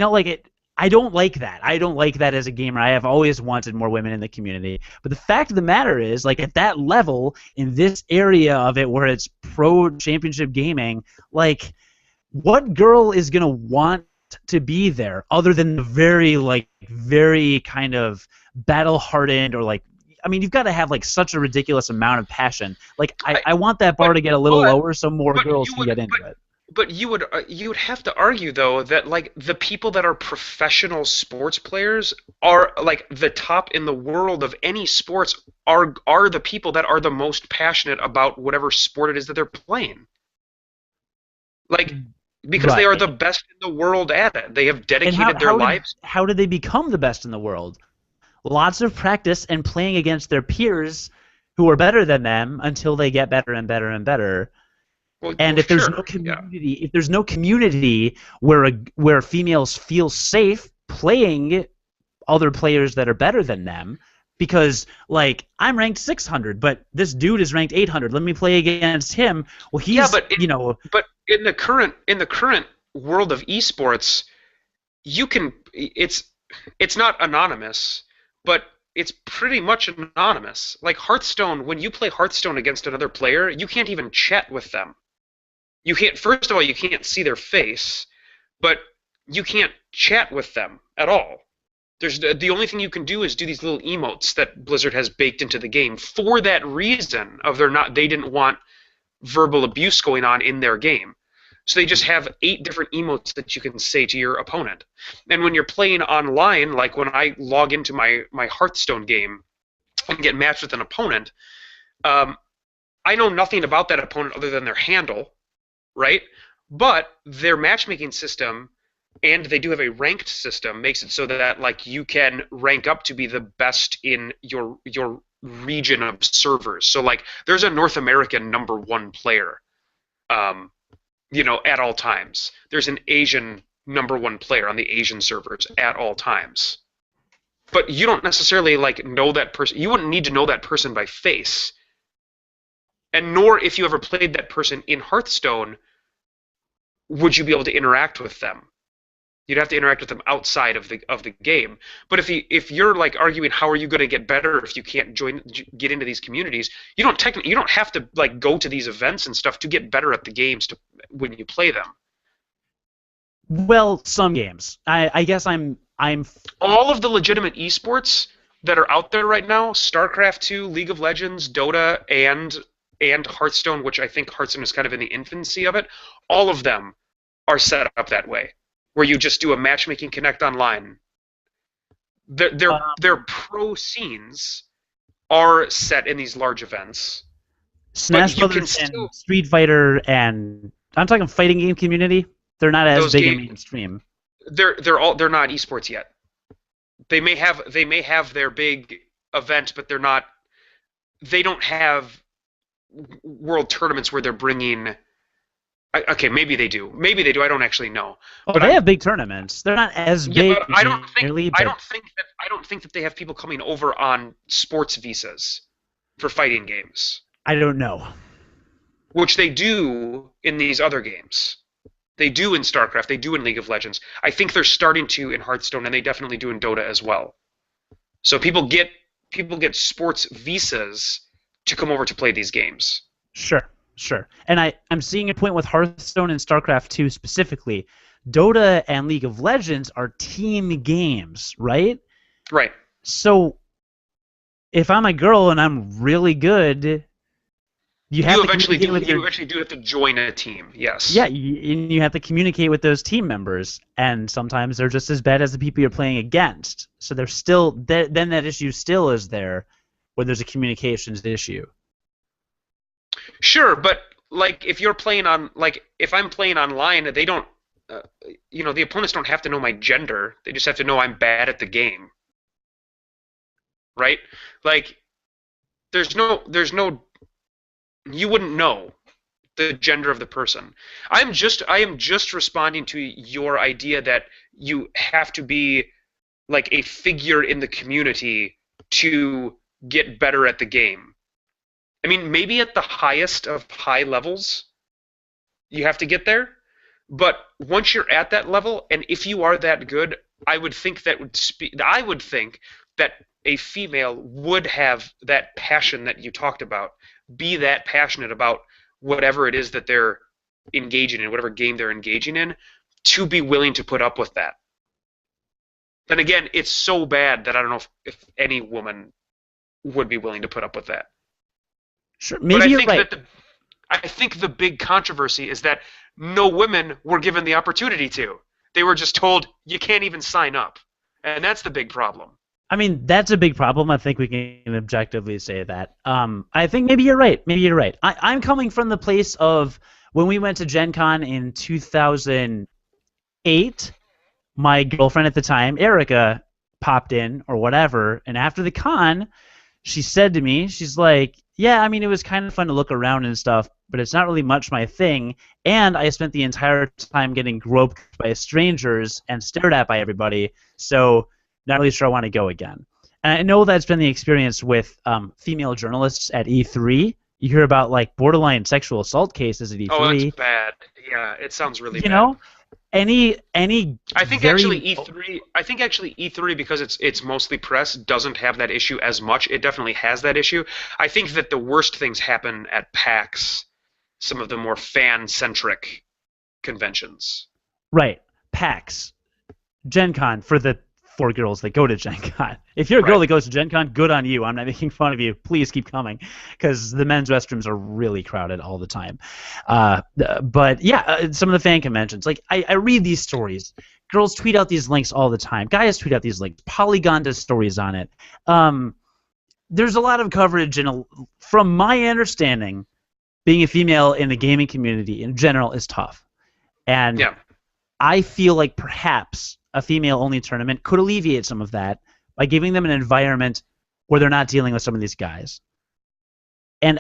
don't like that. I don't like that as a gamer. I have always wanted more women in the community. But the fact of the matter is, like, at that level, in this area of it where it's pro championship gaming, like, what girl is going to want to be there other than the very kind of battle-hardened or, like, I mean, you've got to have, like, such a ridiculous amount of passion. Like, I want that bar but to get a little but lower so more but girls you can would get into it. but you would have to argue though that like the people that are professional sports players are like the top in the world of any sports are the people that are the most passionate about whatever sport it is that they're playing. Like because they are Right. the best in the world at it. They have And dedicated their lives. how did they become the best in the world? Lots of practice and playing against their peers who are better than them until they get better and better and better. And Well, if there's no sure, yeah. community, where females feel safe playing other players that are better than them, because like I'm ranked 600, but this dude is ranked 800. Let me play against him. Well, Yeah, he's but in the current world of esports, you can it's not anonymous, but it's pretty much anonymous. Like Hearthstone, when you play Hearthstone against another player, you can't even chat with them. You can't first of all you can't see their face, but you can't chat with them at all. There's the only thing you can do is do these little emotes that Blizzard has baked into the game for that reason of they didn't want verbal abuse going on in their game. So they just have 8 different emotes that you can say to your opponent. And when you're playing online, like when I log into my Hearthstone game and get matched with an opponent, um, I know nothing about that opponent other than their handle, right? But their matchmaking system, and they do have a ranked system, makes it so that like you can rank up to be the best in your region of servers. So like there's a North American #1 player at all times. There's an Asian #1 player on the Asian servers at all times. But you don't necessarily like know that person. You wouldn't need to know that person by face. And nor if you ever played that person in Hearthstone would you be able to interact with them. You'd have to interact with them outside of the game. But if you're like arguing how are you going to get better if you can't get into these communities, you don't have to like go to these events and stuff to get better at the games when you play them. Well, some games. I guess I'm all of the legitimate esports that are out there right now, StarCraft 2, League of Legends, Dota, and Hearthstone, which I think Hearthstone is kind of in the infancy of it, all of them are set up that way, where you just do a matchmaking connect online. Their pro scenes are set in these large events. Smash Brothers and Street Fighter, and I'm talking fighting game community. They're not as big in mainstream. They're not esports yet. They may have their big event, but they're not. They don't have world tournaments where they're bringing. Okay, maybe they do. Maybe they do. I don't actually know. Oh, but they have big tournaments. They're not as big. But I don't think that they have people coming over on sports visas for fighting games. I don't know. Which they do in these other games. They do in StarCraft. They do in League of Legends. I think they're starting to in Hearthstone, and they definitely do in Dota as well. So people get sports visas to come over to play these games. Sure. And I'm seeing a point with Hearthstone and StarCraft 2 specifically. Dota and League of Legends are team games, right? Right. So if I'm a girl and I'm really good, you eventually do have to join a team. Yes. Yeah, and you have to communicate with those team members, and sometimes they're just as bad as the people you're playing against. So there's still then that issue still is there, where there's a communications issue. Sure, but like if you're playing on if I'm playing online, they don't the opponents don't have to know my gender. They just have to know I'm bad at the game. Right? Like there's no you wouldn't know the gender of the person. I am just responding to your idea that you have to be like a figure in the community to get better at the game. I mean, maybe at the highest of high levels, you have to get there. But once you're at that level, and if you are that good, I would think that a female would have that passion that you talked about, be that passionate about whatever it is that they're engaging in, whatever game they're engaging in, to be willing to put up with that. And again, it's so bad that I don't know if any woman would be willing to put up with that. Sure, maybe you're right. I think the big controversy is that no women were given the opportunity to. They were just told, you can't even sign up. And that's the big problem. I mean, that's a big problem. I think we can objectively say that. I think maybe you're right. I'm coming from the place of when we went to Gen Con in 2008, my girlfriend at the time, Erica, popped in or whatever, and after the con, she said to me, she's like, yeah, I mean, it was kind of fun to look around and stuff, but it's not really much my thing, and I spent the entire time getting groped by strangers and stared at by everybody, so not really sure I want to go again. And I know that's been the experience with female journalists at E3. You hear about like borderline sexual assault cases at E3. Oh, that's bad. Yeah, it sounds really bad. You know, any. I think actually E3 because it's mostly press doesn't have that issue as much. It definitely has that issue. I think that the worst things happen at PAX, some of the more fan-centric conventions. Right, PAX, Gen Con for the 4 girls that go to Gen Con. If you're a girl that goes to Gen Con, good on you. I'm not making fun of you. Please keep coming, because the men's restrooms are really crowded all the time. But yeah, some of the fan conventions. Like I read these stories. Girls tweet out these links all the time. Guys tweet out these links. Polygon does stories on it. There's a lot of coverage, and from my understanding, being a female in the gaming community in general is tough. And I feel like perhaps a female-only tournament could alleviate some of that by giving them an environment where they're not dealing with some of these guys. And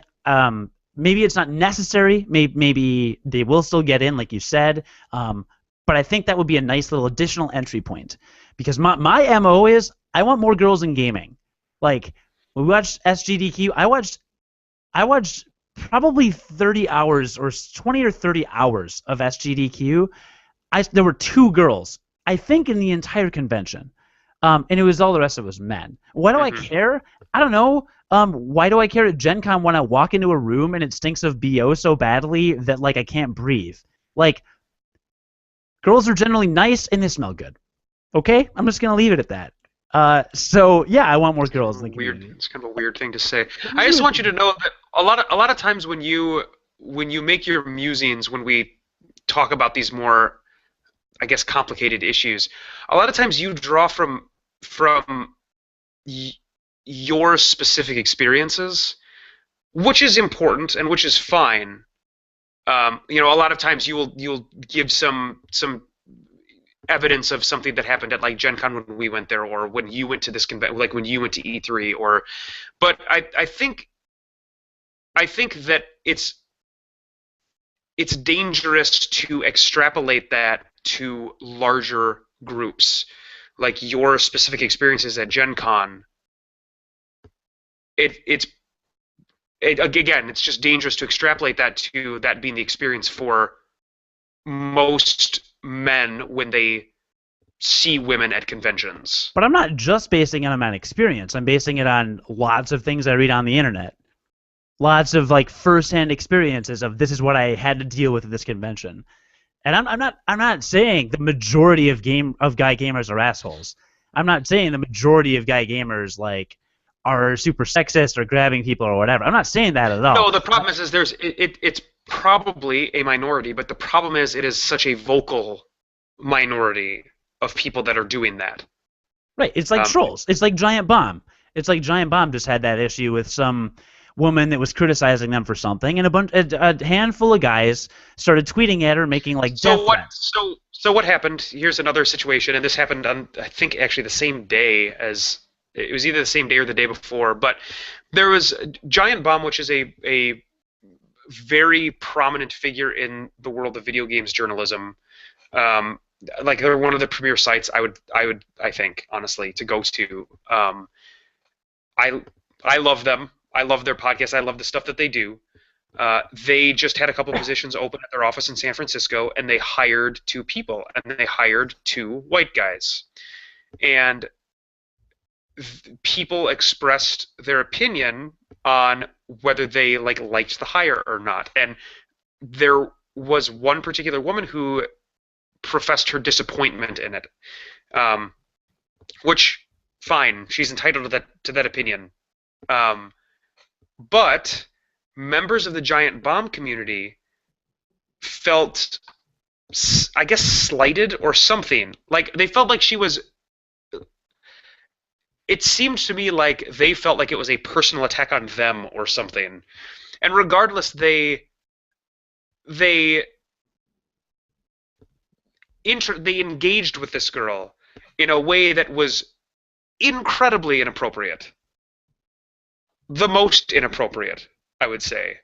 maybe it's not necessary. Maybe they will still get in, like you said. But I think that would be a nice little additional entry point, because my MO is I want more girls in gaming. Like when we watched SGDQ, I watched probably 30 hours or 20 or 30 hours of SGDQ. There were 2 girls, I think, in the entire convention, and it was all the rest of it was men. Why do I care? I don't know. Why do I care at Gen Con when I walk into a room and it stinks of BO so badly that like I can't breathe? Like, girls are generally nice and they smell good. Okay, I'm just gonna leave it at that. So yeah, I want more girls in the community. It's kind of a weird thing to say. I just want you to know that a lot of times when you make your musings, when we talk about these more, I guess, complicated issues, a lot of times you draw from your specific experiences, which is important and which is fine. A lot of times you'll give some evidence of something that happened at like Gen Con when we went there, or when you went to this convention, like when you went to E3, but I think that it's dangerous to extrapolate that to larger groups, like your specific experiences at Gen Con. Again, it's just dangerous to extrapolate that to that being the experience for most men when they see women at conventions. But I'm not just basing it on my experience. I'm basing it on lots of things I read on the internet. Lots of like first-hand experiences of this is what I had to deal with at this convention. And I'm not saying the majority of guy gamers are assholes. I'm not saying the majority of guy gamers like are super sexist or grabbing people or whatever. I'm not saying that at all. No, the problem is it's probably a minority, but the problem is it is such a vocal minority of people that are doing that. Right. It's like trolls. It's like Giant Bomb. It's like Giant Bomb just had that issue with some woman that was criticizing them for something, and a handful of guys started tweeting at her, making like death threats. So what happened? Here's another situation, and this happened on, I think, actually the same day as it was either the same day or the day before. But there was Giant Bomb, which is a very prominent figure in the world of video games journalism. Like they're one of the premier sites I think, honestly, to go to. I love them. I love their podcast. I love the stuff that they do. They just had a couple positions open at their office in San Francisco, and they hired 2 people, and they hired 2 white guys. And people expressed their opinion on whether they liked the hire or not. And there was one particular woman who professed her disappointment in it, which, fine, she's entitled to that opinion. But members of the Giant Bomb community felt, I guess, slighted or something. Like they felt like she was. It seemed to me like they felt like it was a personal attack on them or something. And regardless, they engaged with this girl in a way that was incredibly inappropriate. The most inappropriate, I would say.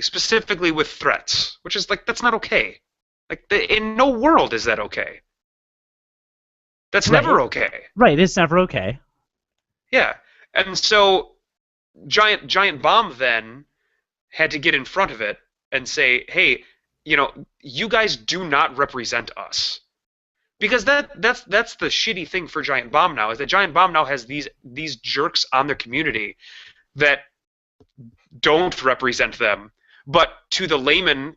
Specifically with threats, which is like, that's not okay. Like, in no world is that okay. That's never okay. Right, it's never okay. Yeah. And so Giant Bomb then had to get in front of it and say, hey, you guys do not represent us. Because that's the shitty thing for Giant Bomb now, is that Giant Bomb now has these jerks on their community that don't represent them, but to the layman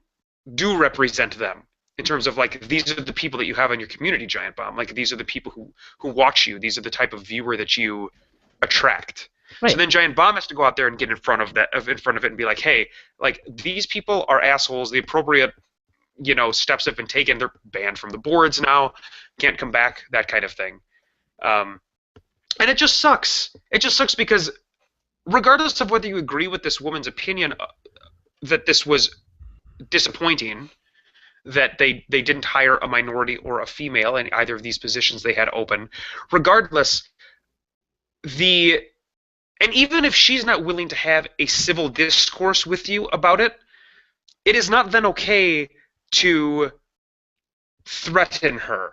do represent them in terms of like, these are the people that you have in your community, Giant Bomb. Like, these are the people who watch you. These are the type of viewer that you attract. Right. So then Giant Bomb has to go out there and get in front of it and be like, hey, like, these people are assholes. The appropriate steps have been taken. They're banned from the boards now, can't come back, that kind of thing. And it just sucks. It just sucks because regardless of whether you agree with this woman's opinion that this was disappointing, that they didn't hire a minority or a female in either of these positions they had open, regardless, the And even if she's not willing to have a civil discourse with you about it, it is not then okay to threaten her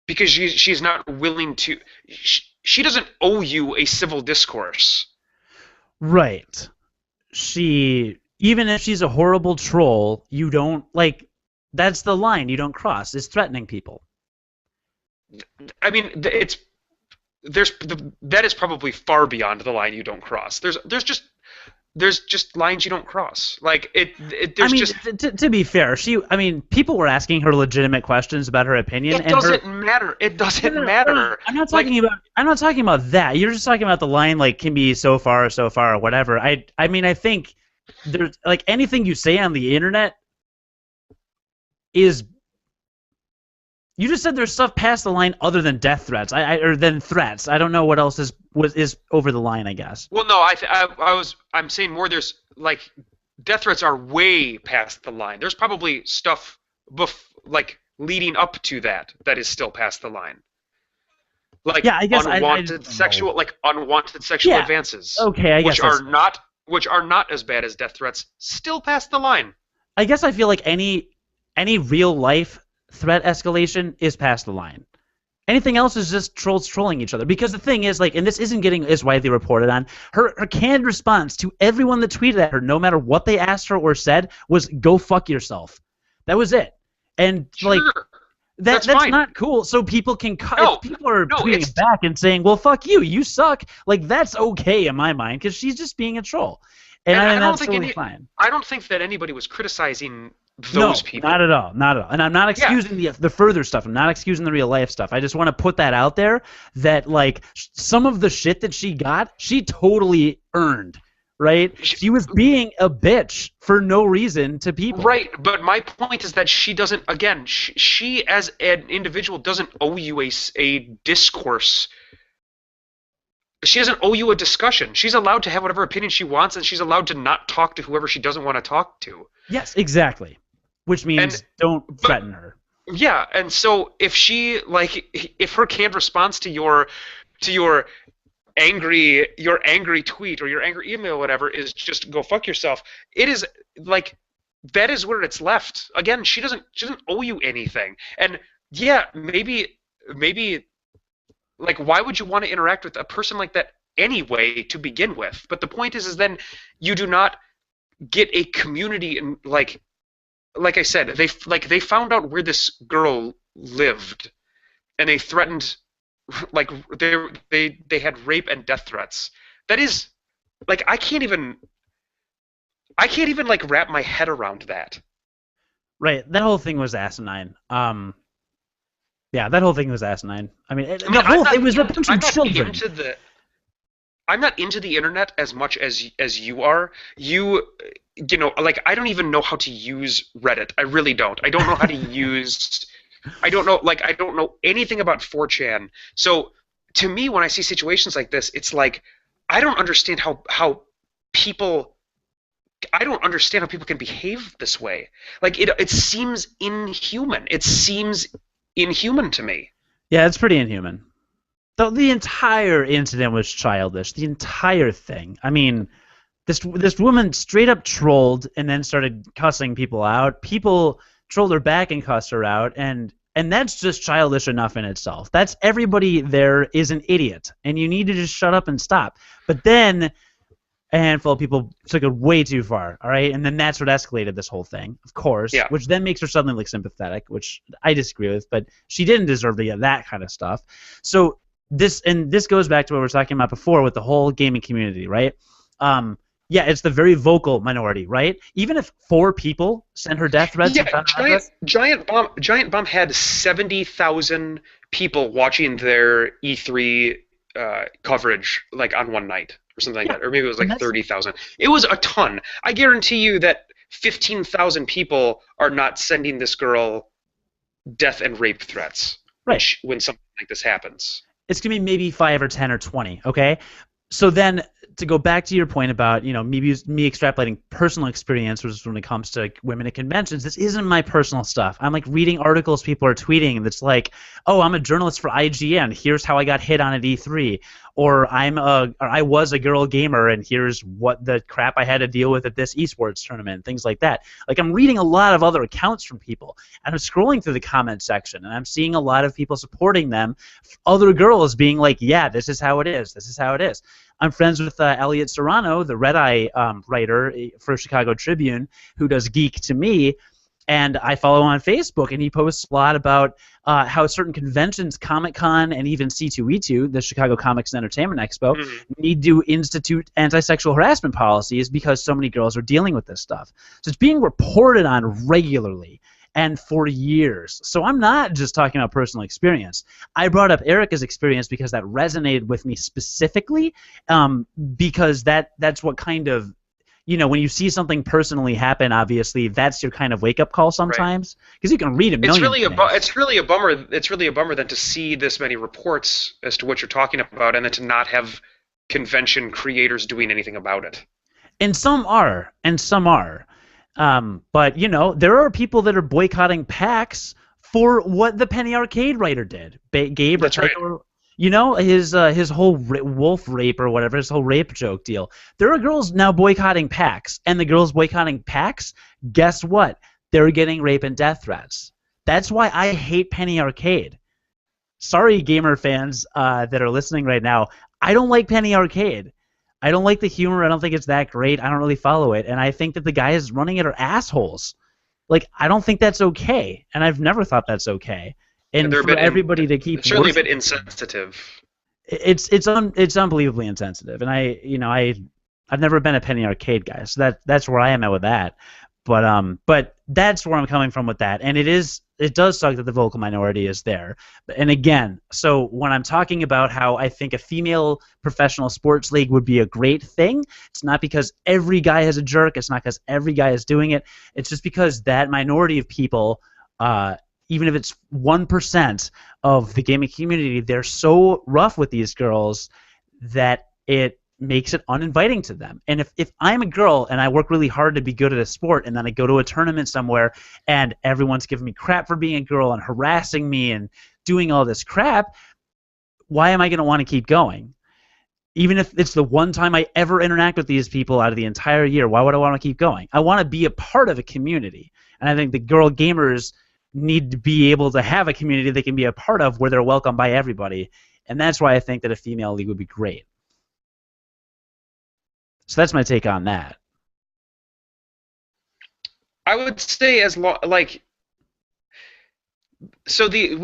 because she's not willing to. She doesn't owe you a civil discourse. Right. She, even if she's a horrible troll, you don't like. That's the line you don't cross. Is threatening people. I mean, that is probably far beyond the line you don't cross. There's just lines you don't cross. Like I there's mean, just to be fair, I mean, people were asking her legitimate questions about her opinion, it and her. doesn't matter. It No, doesn't no, no, no, matter. I'm not Like talking about. I'm not talking about that. You're just talking about the line, like, can be so far or whatever. I mean, I think there's like anything you say on the internet is. You just said there's stuff past the line other than death threats. Or than threats. I don't know what else is over the line, I guess. well, no, I'm saying more. There's like death threats are way past the line. There's probably stuff like leading up to that is still past the line. Like Yeah, I guess I unwanted don't sexual know. like unwanted sexual Yeah. advances, Okay, I guess which are not as bad as death threats, still past the line. I guess I feel like any real life threat escalation is past the line. Anything else is just trolls trolling each other. Because the thing is, like, and this isn't getting as widely reported on, her canned response to everyone that tweeted at her, no matter what they asked her or said, was "Go fuck yourself." That was it. And like Sure, that's fine. not cool. So people can No, if people are no, tweeting it's back and saying, "Well, fuck you, you suck." Like that's okay in my mind because she's just being a troll, and and I I think don't that's think totally fine. I don't think that anybody was criticizing those No, not people. at all, not at all. And I'm not Yeah, excusing the further stuff. I'm not excusing the real life stuff. I just want to put that out there that like some of the shit that she got, she totally earned. Right? She was being a bitch for no reason to people. right. But my point is that she doesn't. Again, she as an individual doesn't owe you a discourse. She doesn't owe you a discussion. She's allowed to have whatever opinion she wants, and she's allowed to not talk to whoever she doesn't want to talk to. Yes, exactly. Which And means don't but threaten her. yeah, and so if her canned response to your angry tweet or your angry email or whatever is just go fuck yourself, it is like that is where it's left. Again, she doesn't owe you anything. And yeah, maybe like why would you want to interact with a person like that anyway to begin with? But the point is then you do not get a community and like I said, they found out where this girl lived, and they threatened, like they had rape and death threats. That is, like I can't even like wrap my head around that. Right. That whole thing was asinine. Yeah, that whole thing was asinine. I mean, I mean, it was a bunch of children. I'm not into the internet as much as you are. Like I don't even know how to use Reddit. I really don't. I don't know how to use. I don't know anything about 4chan. So to me, when I see situations like this, it's like I don't understand how people. I don't understand how people can behave this way. Like it seems inhuman. It seems inhuman to me. Yeah, it's pretty inhuman. The entire incident was childish. The entire thing. I mean, this woman straight up trolled and then started cussing people out. People trolled her back and cussed her out, and that's just childish enough in itself. That's everybody there is an idiot, and you need to just shut up and stop. But then a handful of people took it way too far, all right? And then that's what escalated this whole thing, of course, Yeah. which then makes her suddenly look sympathetic, which I disagree with, but she didn't deserve to get that kind of stuff. So this goes back to what we were talking about before with the whole gaming community, right? Yeah, it's the very vocal minority, right? Even if 4 people send her death threats and Yeah, found out Giant Bomb had 70,000 people watching their E3 coverage like on one night or something like yeah, that, or maybe it was and like 30,000. It was a ton. I guarantee you that 15,000 people are not sending this girl death and rape threats right. when something like this happens. It's gonna be maybe 5 or 10 or 20, okay? So then to go back to your point about, me extrapolating personal experience, which is when it comes to women at conventions, this isn't my personal stuff. I'm like reading articles people are tweeting that's like, oh, I'm a journalist for IGN. Here's how I got hit on at E3. Or I was a girl gamer, and here's what the crap I had to deal with at this eSports tournament, things like that. Like, I'm reading a lot of other accounts from people, and I'm scrolling through the comment section, and I'm seeing a lot of people supporting them, other girls being like, yeah, this is how it is. This is how it is. I'm friends with Elliot Serrano, the Red Eye writer for Chicago Tribune, who does Geek to Me, and I follow him on Facebook, and he posts a lot about how certain conventions, Comic-Con and even C2E2, the Chicago Comics and Entertainment Expo, need to institute anti-sexual harassment policies because so many girls are dealing with this stuff. So it's being reported on regularly and for years. So I'm not just talking about personal experience. I brought up Erica's experience because that resonated with me specifically, because that's what kind of, when you see something personally happen, obviously that's your kind of wake-up call sometimes, because you can read a million things. It's really a bummer. It's really a bummer then to see this many reports as to what you're talking about, and then to not have convention creators doing anything about it. And some are, but there are people that are boycotting PAX for what the Penny Arcade writer did. Gabe, that's right. His whole wolf rape or whatever, his whole rape joke deal. There are girls now boycotting PAX, and the girls boycotting PAX, guess what? They're getting rape and death threats. That's why I hate Penny Arcade. Sorry, gamer fans that are listening right now. I don't like Penny Arcade. I don't like the humor. I don't think it's that great. I don't really follow it, and I think that the guys running it are assholes. Like, I don't think that's okay, and I've never thought that's okay. And for everybody to keep certainly a bit insensitive. It's unbelievably insensitive, and I've never been a Penny Arcade guy, so that's where I am at with that. But that's where I'm coming from with that, and it does suck that the vocal minority is there. And again, so when I'm talking about how I think a female professional sports league would be a great thing, it's not because every guy is a jerk. It's not because every guy is doing it. It's just because that minority of people, even if it's 1% of the gaming community, they're so rough with these girls that it makes it uninviting to them. And if I'm a girl and I work really hard to be good at a sport, and then I go to a tournament somewhere and everyone's giving me crap for being a girl and harassing me and doing all this crap, why am I going to want to keep going? Even if it's the one time I ever interact with these people out of the entire year, why would I want to keep going? I want to be a part of a community. And I think the girl gamers need to be able to have a community they can be a part of where they're welcomed by everybody. And that's why I think that a female league would be great. So that's my take on that. I would say we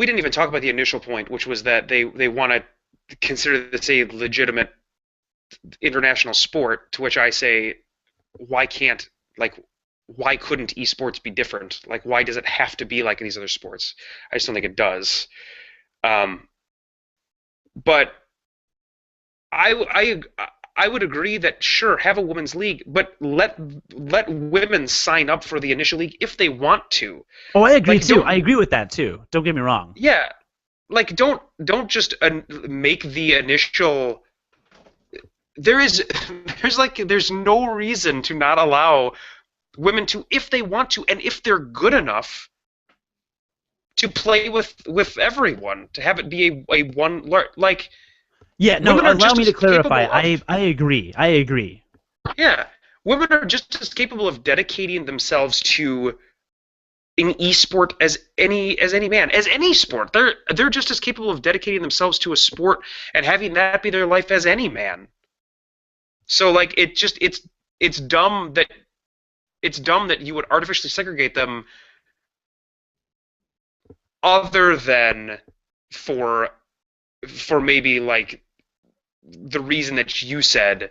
didn't even talk about the initial point, which was that they want to consider this a legitimate international sport, to which I say, why couldn't esports be different? Like, why does it have to be like these other sports? I just don't think it does. But I would agree that, sure, have a women's league, but let women sign up for the initial league if they want to. Oh, I agree too. I agree with that too. Don't get me wrong. Yeah, like don't just make the initial. There's no reason to not allow women to, if they want to, and if they're good enough, to play with everyone, to have it be a one like. Yeah, no, allow me to clarify. I agree. Yeah, women are just as capable of dedicating themselves to an esport as any man, as any sport. They're just as capable of dedicating themselves to a sport and having that be their life as any man. So like it's dumb that you would artificially segregate them, other than for maybe like the reason that you said,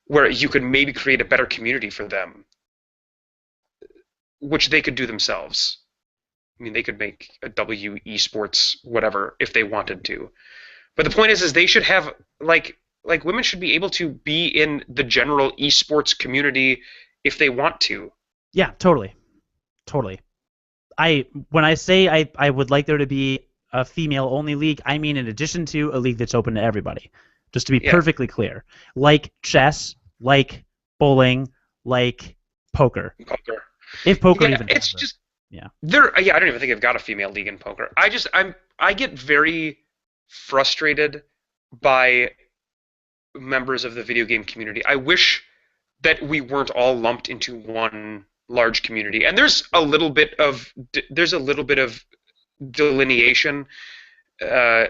where you could maybe create a better community for them, which they could do themselves. I mean, they could make a W eSports whatever if they wanted to. But the point is they should have like women should be able to be in the general eSports community if they want to. Yeah, totally. When I say I would like there to be a female-only league, I mean in addition to a league that's open to everybody. just to be Yeah. perfectly clear. Like chess, like bowling, like poker. Poker. If poker Yeah, even it's has it. just Yeah. Yeah, I don't even think I've got a female league in poker. I get very frustrated by members of the video game community. I wish that we weren't all lumped into one large community. And there's a little bit of delineation uh,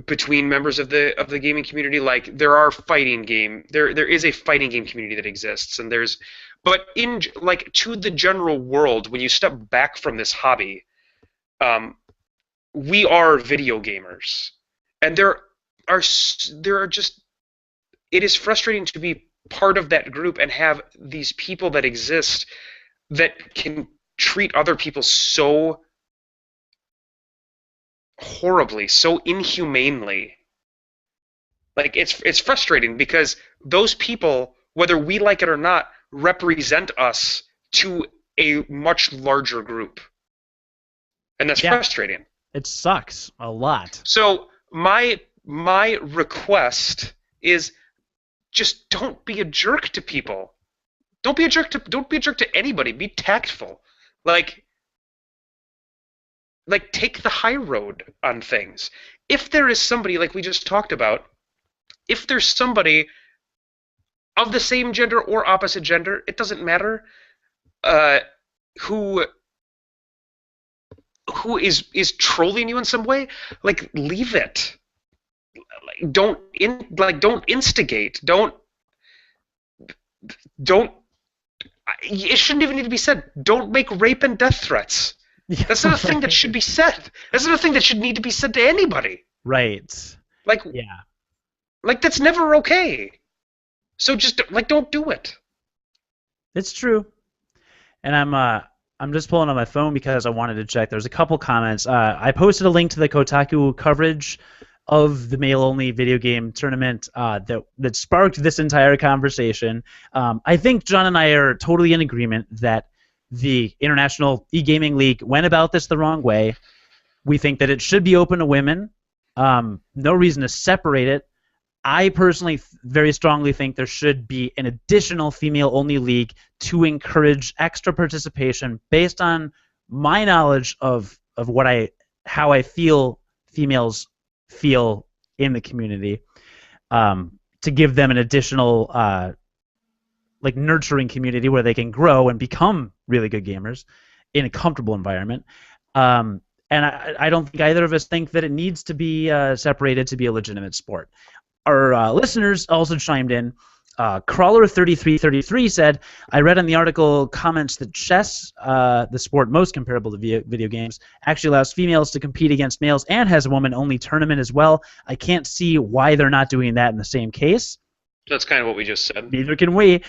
between members of the gaming community. Like there is a fighting game community that exists, and there's but in like to the general world, when you step back from this hobby, um, we are video gamers, and are there are just it is frustrating to be part of that group and have these people that exist that can treat other people so horribly, so inhumanely. Like it's frustrating because those people, whether we like it or not, represent us to a much larger group. And that's Yeah. frustrating. It sucks a lot. So my request is just don't be a jerk to people. Don't be a jerk to anybody. Be tactful. Like take the high road on things. If there is somebody like we just talked about, if there's somebody of the same gender or opposite gender, it doesn't matter, who is trolling you in some way, like leave it. Don't instigate. Don't it shouldn't even need to be said. Don't make rape and death threats. That's not a thing that should be said. That's not a thing that should need to be said to anybody. Right. Like, yeah. Like that's never okay. So just don't do it. It's true. And I'm just pulling on my phone because I wanted to check. There's a couple comments. I posted a link to the Kotaku coverage of the male-only video game tournament that sparked this entire conversation. I think John and I are totally in agreement that the International E-Gaming League went about this the wrong way. We think that it should be open to women. No reason to separate it. I personally very strongly think there should be an additional female-only league to encourage extra participation based on my knowledge of how I feel females feel in the community, to give them an additional nurturing community where they can grow and become really good gamers in a comfortable environment. And I don't think either of us think that it needs to be separated to be a legitimate sport. Our listeners also chimed in. Crawler3333 said, I read in the article comments that chess, the sport most comparable to video games, actually allows females to compete against males and has a woman-only tournament as well. I can't see why they're not doing that in the same case. That's kind of what we just said. Neither can we.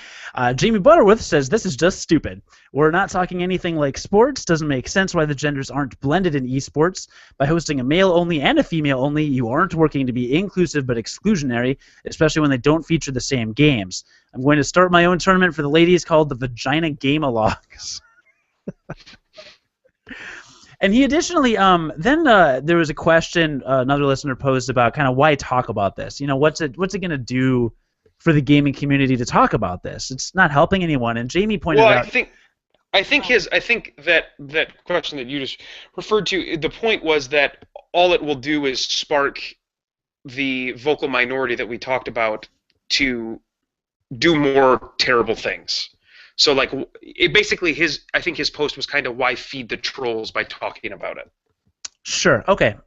Jamie Butterworth says, this is just stupid. We're not talking anything like sports. Doesn't make sense why the genders aren't blended in esports. By hosting a male-only and a female-only, you aren't working to be inclusive but exclusionary, especially when they don't feature the same games. I'm going to start my own tournament for the ladies called the Vagina Game-a-logs. And he additionally, then there was a question another listener posed about kind of why talk about this. You know, what's it going to do for the gaming community to talk about this? It's not helping anyone. And Jamie pointed out. I think that question that you just referred to, the point was that all it will do is spark the vocal minority that we talked about to do more terrible things. So like basically I think his post was kind of why feed the trolls by talking about it. Sure. Okay.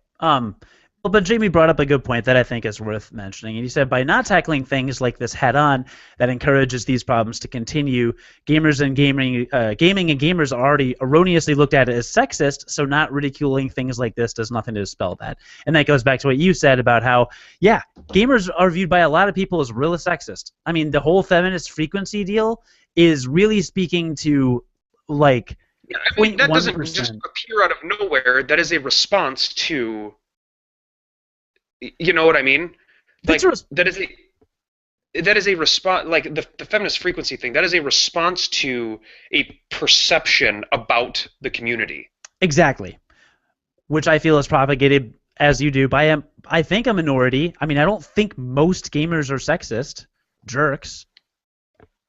But Jamie brought up a good point that I think is worth mentioning. And he said, by not tackling things like this head-on that encourages these problems to continue, gamers and gaming and gamers are already erroneously looked at as sexist, so not ridiculing things like this does nothing to dispel that. And that goes back to what you said about how, yeah, gamers are viewed by a lot of people as really sexist. I mean, the whole feminist frequency deal is really speaking to, like, yeah, I mean, that doesn't just appear out of nowhere. That is a response to... You know what I mean? Like that is a response, like the feminist frequency thing. That is a response to a perception about the community. Exactly, which I feel is propagated as you do, by I think a minority. I mean, I don't think most gamers are sexist jerks.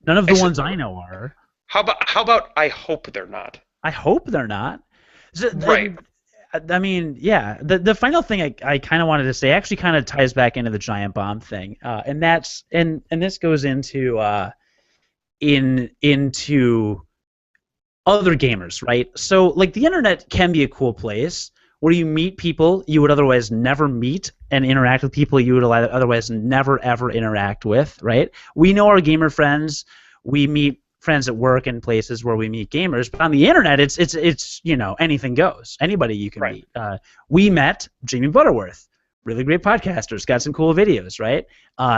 None of the ones I know are. How about I hope they're not. I hope they're not. So, Right. I mean, yeah. The final thing I kind of wanted to say actually kind of ties back into the giant bomb thing, and that's and this goes into into other gamers, right? So like the internet can be a cool place where you meet people you would otherwise never meet and interact with people you would otherwise never ever interact with, right? We know our gamer friends. We meet friends at work and places where we meet gamers, but on the internet it's you know, anything goes. Anybody you can Right. meet. We met Jamie Butterworth, really great podcaster's got some cool videos, right?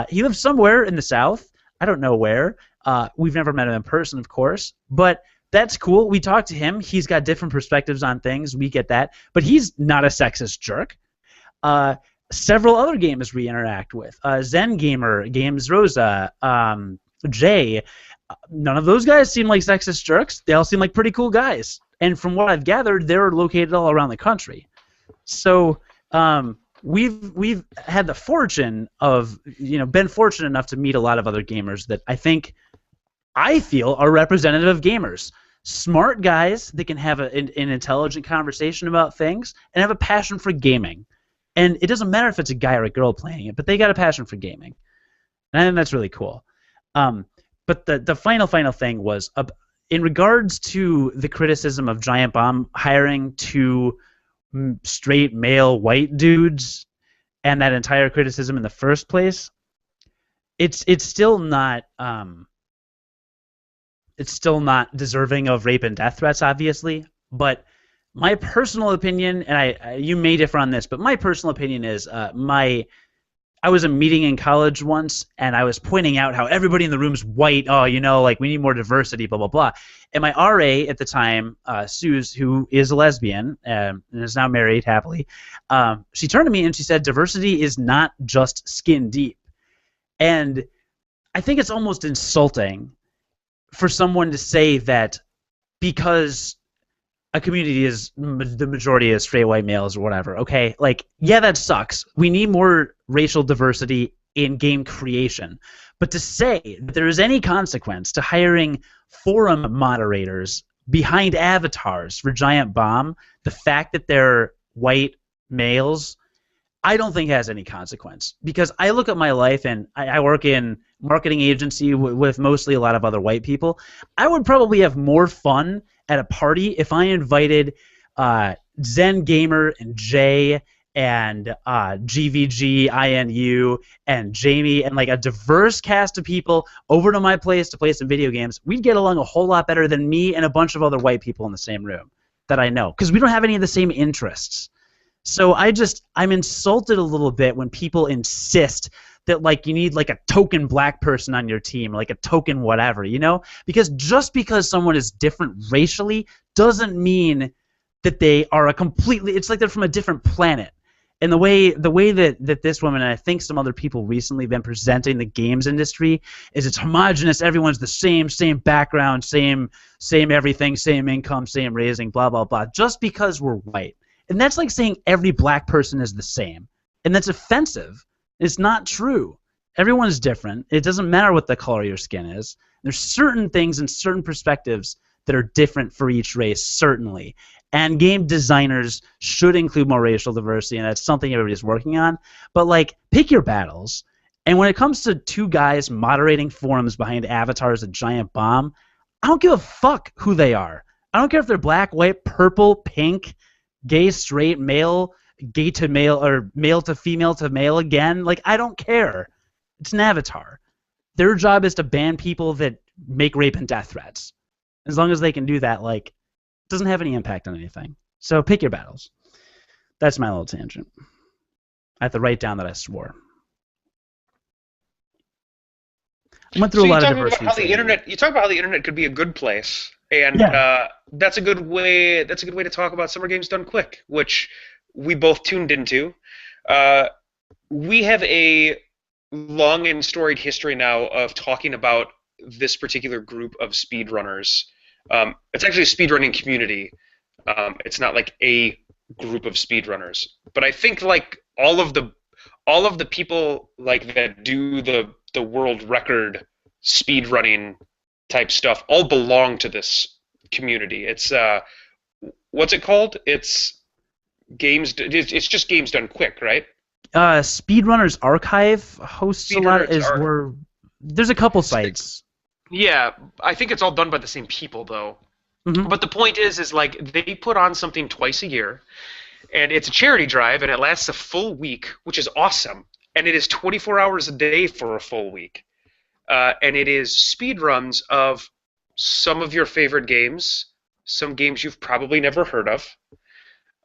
He lives somewhere in the South. I don't know where. We've never met him in person, of course, but that's cool. We talked to him. He's got different perspectives on things. We get that. But he's not a sexist jerk. Several other gamers we interact with. Zen Gamer, Games Rosa, Jay. None of those guys seem like sexist jerks. They all seem like pretty cool guys. And from what I've gathered, they're located all around the country. So we've had the fortune of, you know, been fortunate enough to meet a lot of other gamers that I feel are representative of gamers. Smart guys that can have an intelligent conversation about things and have a passion for gaming. And it doesn't matter if it's a guy or a girl playing it, but they got a passion for gaming. And I think that's really cool. But the final thing was in regards to the criticism of Giant Bomb hiring two straight male white dudes and that entire criticism in the first place, it's still not deserving of rape and death threats, obviously. But my personal opinion, and you may differ on this, but my personal opinion is I was a meeting in college once, and I was pointing out how everybody in the room's white. Oh, you know, like we need more diversity, blah, blah, blah. And my RA at the time, Suze, who is a lesbian and is now married happily, she turned to me and she said, diversity is not just skin deep. And I think it's almost insulting for someone to say that because a community is the majority is straight white males or whatever, okay? Like, yeah, that sucks. We need more racial diversity in game creation. But to say that there is any consequence to hiring forum moderators behind avatars for Giant Bomb, the fact that they're white males, I don't think has any consequence. Because I look at my life and I work in marketing agency with mostly a lot of other white people. I would probably have more fun at a party if I invited Zen Gamer and Jay and GVG, INU, and Jamie, and like a diverse cast of people over to my place to play some video games. We'd get along a whole lot better than me and a bunch of other white people in the same room that I know, because we don't have any of the same interests. So I'm insulted a little bit when people insist that like you need like a token black person on your team, like a token whatever, you know? Because just because someone is different racially doesn't mean that they are it's like they're from a different planet. And the way that this woman, and I think some other people recently have been presenting the games industry, is it's homogenous, everyone's the same background, same everything, same income, same raising, blah, blah, blah, just because we're white. And that's like saying every black person is the same. And that's offensive. It's not true. Everyone is different. It doesn't matter what the color of your skin is. There's certain things and certain perspectives that are different for each race, certainly. And game designers should include more racial diversity, and that's something everybody's working on. But, like, pick your battles. And when it comes to two guys moderating forums behind avatars at Giant Bomb, I don't give a fuck who they are. I don't care if they're black, white, purple, pink, gay, straight, male, gay to male, or male to female to male again. Like, I don't care. It's an avatar. Their job is to ban people that make rape and death threats. As long as they can do that, like, it doesn't have any impact on anything. So pick your battles. That's my little tangent. I have to write down that I swore. I went through a lot of diversity. You talk about how the internet could be a good place, and that's a good way. That's a good way to talk about Summer Games Done Quick, which we both tuned into. We have a long and storied history now of talking about this particular group of speedrunners. It's actually a speedrunning community. It's not like a group of speedrunners. But I think like all of the people like that do the world record speedrunning type stuff all belong to this community. It's what's it called? It's just games done quick, right? Speedrunners Archive hosts a lot. Speedrunners Is are where there's a couple sites. yeah, I think it's all done by the same people though. Hmm. But the point is like they put on something twice a year, and it's a charity drive, and it lasts a full week, which is awesome. And it is 24 hours a day for a full week. And it is speed runs of some of your favorite games, some games you've probably never heard of,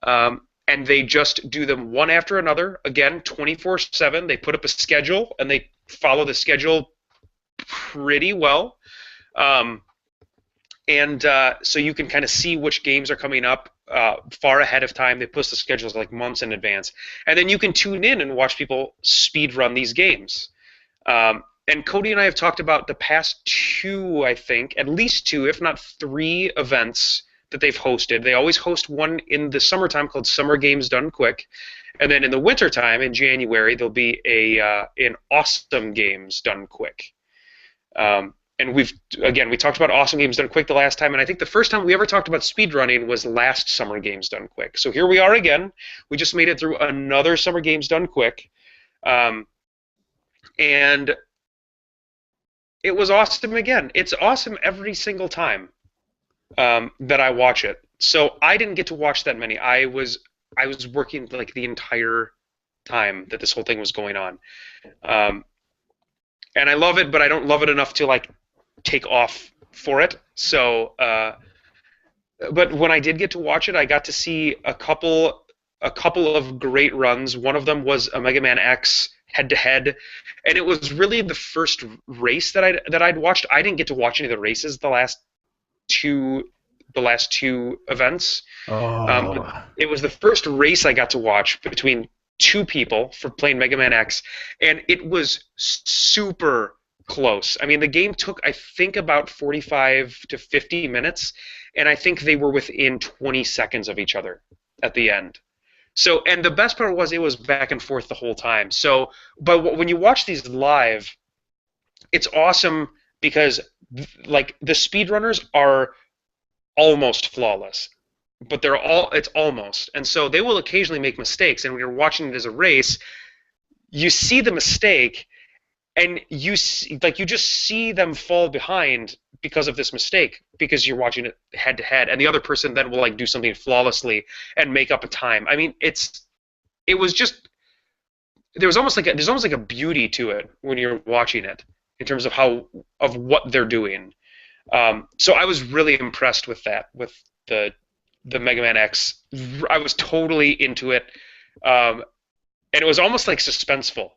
and they just do them one after another. Again, 24/7. They put up a schedule, and they follow the schedule pretty well. Um, and so you can kind of see which games are coming up far ahead of time. They post the schedules like months in advance, and then you can tune in and watch people speed run these games. And Cody and I have talked about the past two, I think, at least two, if not three events that they've hosted. They always host one in the summertime called Summer Games Done Quick, and then in the wintertime in January there'll be an Awesome Games Done Quick. And we talked about Awesome Games Done Quick the last time, and I think the first time we ever talked about speedrunning was last Summer Games Done Quick. So here we are again. We just made it through another Summer Games Done Quick, and it was awesome again. It's awesome every single time that I watch it. So I didn't get to watch that many. I was working like the entire time that this whole thing was going on, and I love it, but I don't love it enough to like take off for it. So, but when I did get to watch it, I got to see a couple of great runs. One of them was a Mega Man X head-to-head, and it was really the first race that I'd watched. I didn't get to watch any of the races the last two events. Oh. It was the first race I got to watch between two people for playing Mega Man X, and it was super close. I mean, the game took, I think, about 45 to 50 minutes, and I think they were within 20 seconds of each other at the end. So, and the best part was it was back and forth the whole time. So, but when you watch these live, it's awesome because like the speedrunners are almost flawless, but it's almost. And so they will occasionally make mistakes, and when you're watching it as a race, you see the mistake, and you just see them fall behind because of this mistake, because you're watching it head to head, and the other person then will like do something flawlessly and make up a time. I mean, it was just there's almost like a beauty to it when you're watching it in terms of what they're doing. So I was really impressed with that, with the Mega Man X. I was totally into it, and it was almost like suspenseful,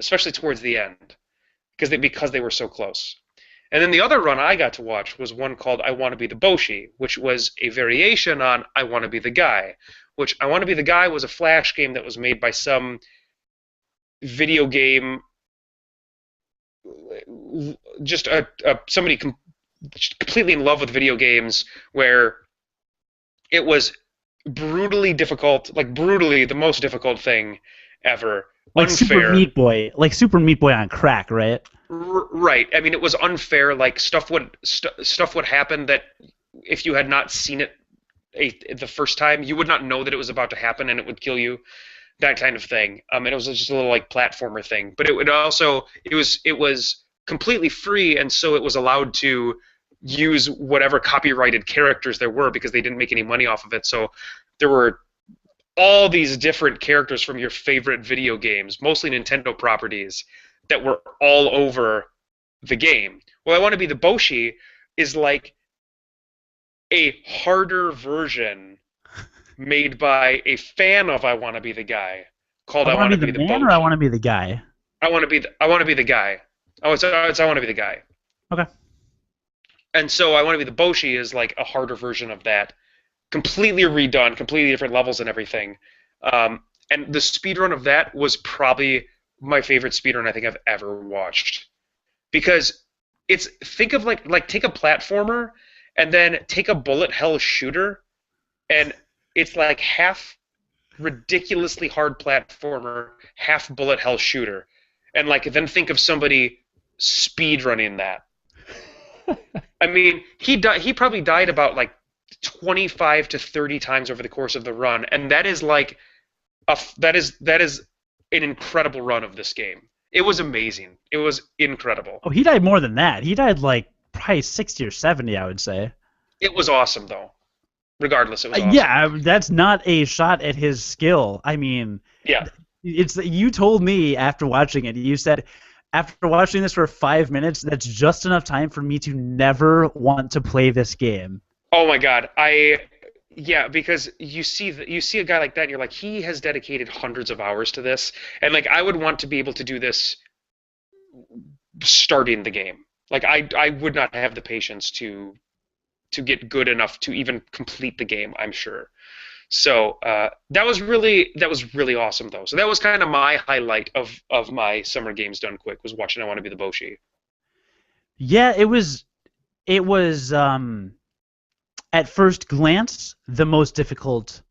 especially towards the end, because they were so close. And then the other run I got to watch was one called I Want to Be the Boshi, which was a variation on I Want to Be the Guy, which I Want to Be the Guy was a Flash game that was made by some video game, just somebody completely in love with video games, where it was brutally difficult, like brutally the most difficult thing ever. Like Unfair. Super Meat Boy on crack, right? Right. I mean, it was unfair. Like stuff would happen that if you had not seen it the first time, you would not know that it was about to happen, and it would kill you. That kind of thing. And it was just a little like platformer thing. But it was completely free, and so it was allowed to use whatever copyrighted characters there were because they didn't make any money off of it. So there were all these different characters from your favorite video games, mostly Nintendo properties, that were all over the game. Well, I Want to Be the Boshi is like a harder version made by a fan of I Want to Be the Guy called I Want to Be the man, Boshi. or I Want to Be the Guy? I want to be the guy. Oh, it's I Want to Be the Guy. Okay. And so I Want to Be the Boshi is like a harder version of that, completely redone, completely different levels and everything. And the speedrun of that was probably my favorite speedrun I think I've ever watched, because think of like take a platformer and then take a bullet hell shooter, and it's like half ridiculously hard platformer, half bullet hell shooter, and like then think of somebody speed running that. I mean, he probably died about like 25 to 30 times over the course of the run, and that is like that is an incredible run of this game. It was amazing. It was incredible. Oh, he died more than that. He died like probably 60 or 70, I would say. It was awesome though. Regardless, it was awesome. Yeah, that's not a shot at his skill. I mean, Yeah. it's you told me after watching it. You said after watching this for 5 minutes, that's just enough time for me to never want to play this game. Oh my God. Yeah, because you see a guy like that and you're like he has dedicated hundreds of hours to this, and like I would want to be able to do this starting the game. Like I would not have the patience to get good enough to even complete the game, I'm sure. So that was really awesome though. So that was kind of my highlight of my summer games done quick, was watching I Want to Be the Boshi. Yeah, it was at first glance the most difficult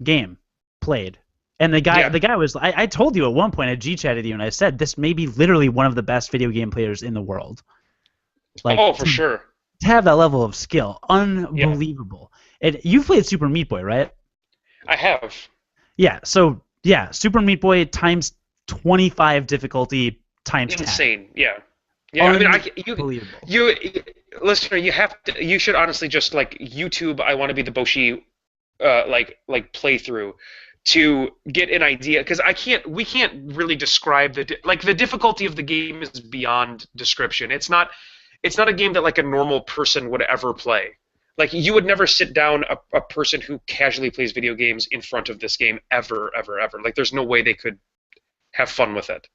game played. And the guy was I told you at one point, I G-chatted you and I said this may be literally one of the best video game players in the world. Like, Oh, for sure. to have that level of skill, Yeah, unbelievable. And you've played Super Meat Boy, right? I have. Yeah. So yeah, Super Meat Boy times 25 difficulty times 10. Insane. Yeah. Yeah, I mean, Unbelievable. you, listener, you should honestly just like YouTube I Want to Be the Boshi, like playthrough to get an idea, because we can't really describe the difficulty of the game is beyond description. It's not a game that like a normal person would ever play. Like you would never sit down a person who casually plays video games in front of this game ever, ever, ever. Like there's no way they could have fun with it.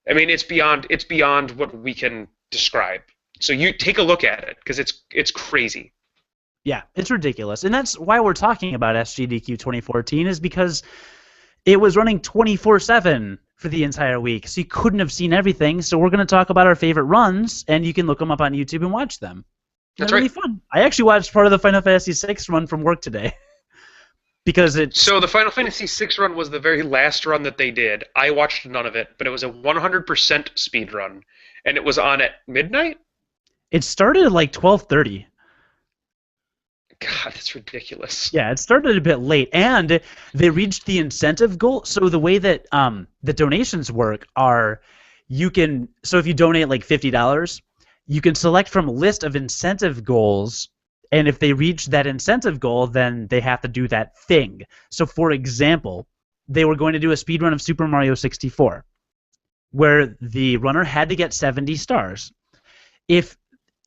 I mean, it's beyond what we can describe. So you take a look at it because it's crazy. Yeah, it's ridiculous. And that's why we're talking about SGDQ 2014, is because it was running 24/7 for the entire week. So you couldn't have seen everything. So we're going to talk about our favorite runs, and you can look them up on YouTube and watch them. That's They're really right. fun. I actually watched part of the Final Fantasy VI run from work today because it's So the Final Fantasy VI run was the very last run that they did. I watched none of it, but it was a 100% speed run, and it was on at midnight. it started at like 12:30. God, that's ridiculous. Yeah, it started a bit late, and they reached the incentive goal. So the way that the donations work are, so if you donate like $50, you can select from a list of incentive goals, and if they reach that incentive goal, then they have to do that thing. So for example, they were going to do a speed run of Super Mario 64, where the runner had to get 70 stars. If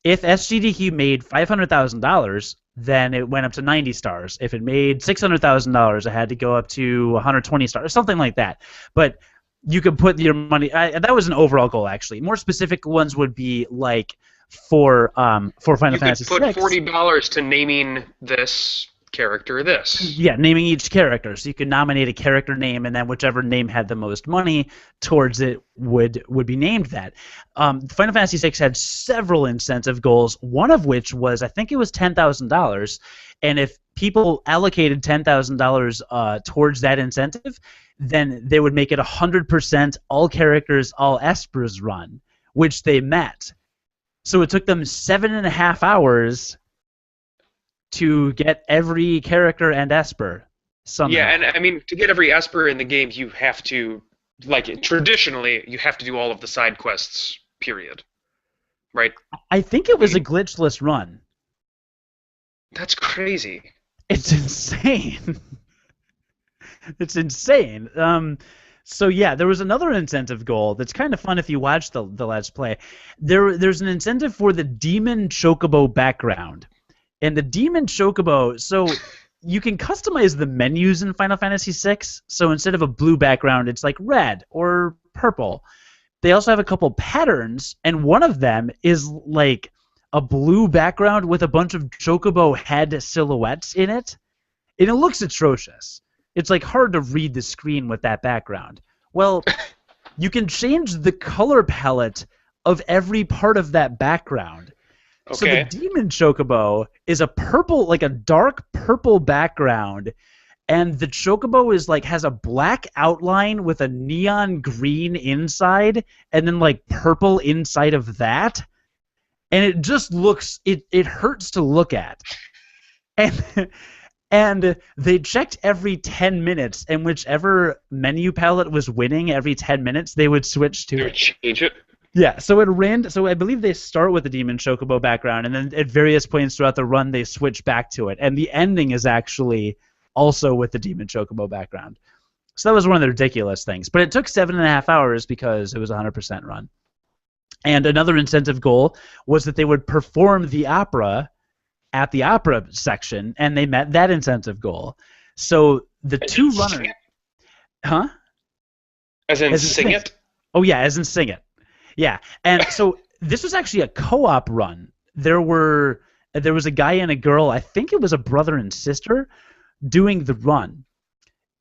SGDQ made $500,000, then it went up to 90 stars. If it made $600,000, it had to go up to 120 stars, something like that. But you could put your money. That was an overall goal, actually. More specific ones would be like for Final You could Fantasy put VI. $40 to naming this character this. Yeah, naming each character. So you could nominate a character name, and then whichever name had the most money towards it would be named that. Final Fantasy VI had several incentive goals, one of which was, I think it was $10,000, and if people allocated $10,000 towards that incentive, then they would make it 100% all characters, all espers run, which they met. So it took them 7.5 hours to get every character and Esper somehow. Yeah, and I mean, to get every Esper in the game, you have to, like, traditionally, you have to do all of the side quests, period. Right? I think it was a glitchless run. That's crazy. It's insane. It's insane. So yeah, there was another incentive goal that's kind of fun if you watch the Let's Play. There's an incentive for the Demon Chocobo background. And the Demon Chocobo, so you can customize the menus in Final Fantasy VI. So instead of a blue background, it's like red or purple. They also have a couple patterns, and one of them is like a blue background with a bunch of Chocobo head silhouettes in it. And it looks atrocious. It's like hard to read the screen with that background. Well, you can change the color palette of every part of that background. Okay. So the Demon Chocobo is a purple, like a dark purple background, and the chocobo is like has a black outline with a neon green inside, and then like purple inside of that, and it just looks it hurts to look at, and and they checked every 10 minutes, and whichever menu palette was winning every 10 minutes, they would switch to They it. would change it. Yeah, so it ran. So I believe they start with the Demon Chocobo background, and then at various points throughout the run, they switch back to it. And the ending is actually also with the Demon Chocobo background. So that was one of the ridiculous things. But it took 7.5 hours because it was a 100% run. And another incentive goal was that they would perform the opera at the opera section, and they met that incentive goal. So the two runners, huh? As in sing it? Oh yeah, as in sing it. Yeah, and so this was actually a co-op run. There was a guy and a girl, I think it was a brother and sister, doing the run.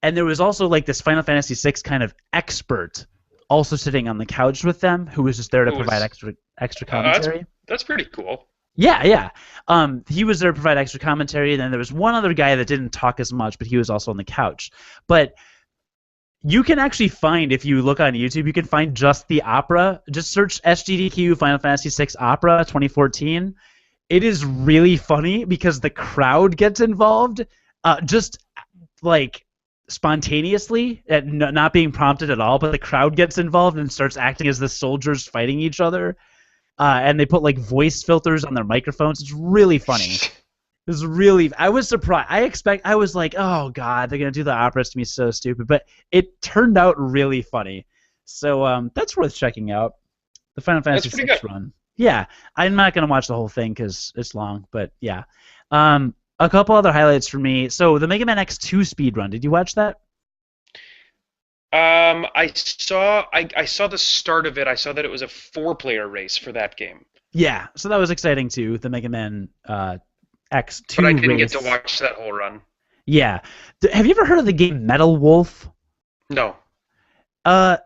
And there was also like this Final Fantasy VI kind of expert also sitting on the couch with them who was just there to provide extra commentary. That's pretty cool. Yeah, yeah. He was there to provide extra commentary, and then there was one other guy that didn't talk as much, but he was also on the couch. But you can actually find, if you look on YouTube, you can find just the opera. Just search SGDQ Final Fantasy VI Opera 2014. It is really funny because the crowd gets involved, just like spontaneously, not being prompted at all. But the crowd gets involved and starts acting as the soldiers fighting each other, and they put like voice filters on their microphones. It's really funny. It was really. I was surprised. I was like, oh god, they're gonna do the opera. It's gonna be so stupid. But it turned out really funny. So that's worth checking out. The Final Fantasy VI run. Yeah, I'm not gonna watch the whole thing because it's long. But yeah, a couple other highlights for me. So the Mega Man X2 speedrun. Did you watch that? I saw the start of it. I saw that it was a 4-player race for that game. Yeah, so that was exciting too. The Mega Man X2 but I didn't race. get to watch that whole run. Yeah. Have you ever heard of the game Metal Wolf? No. I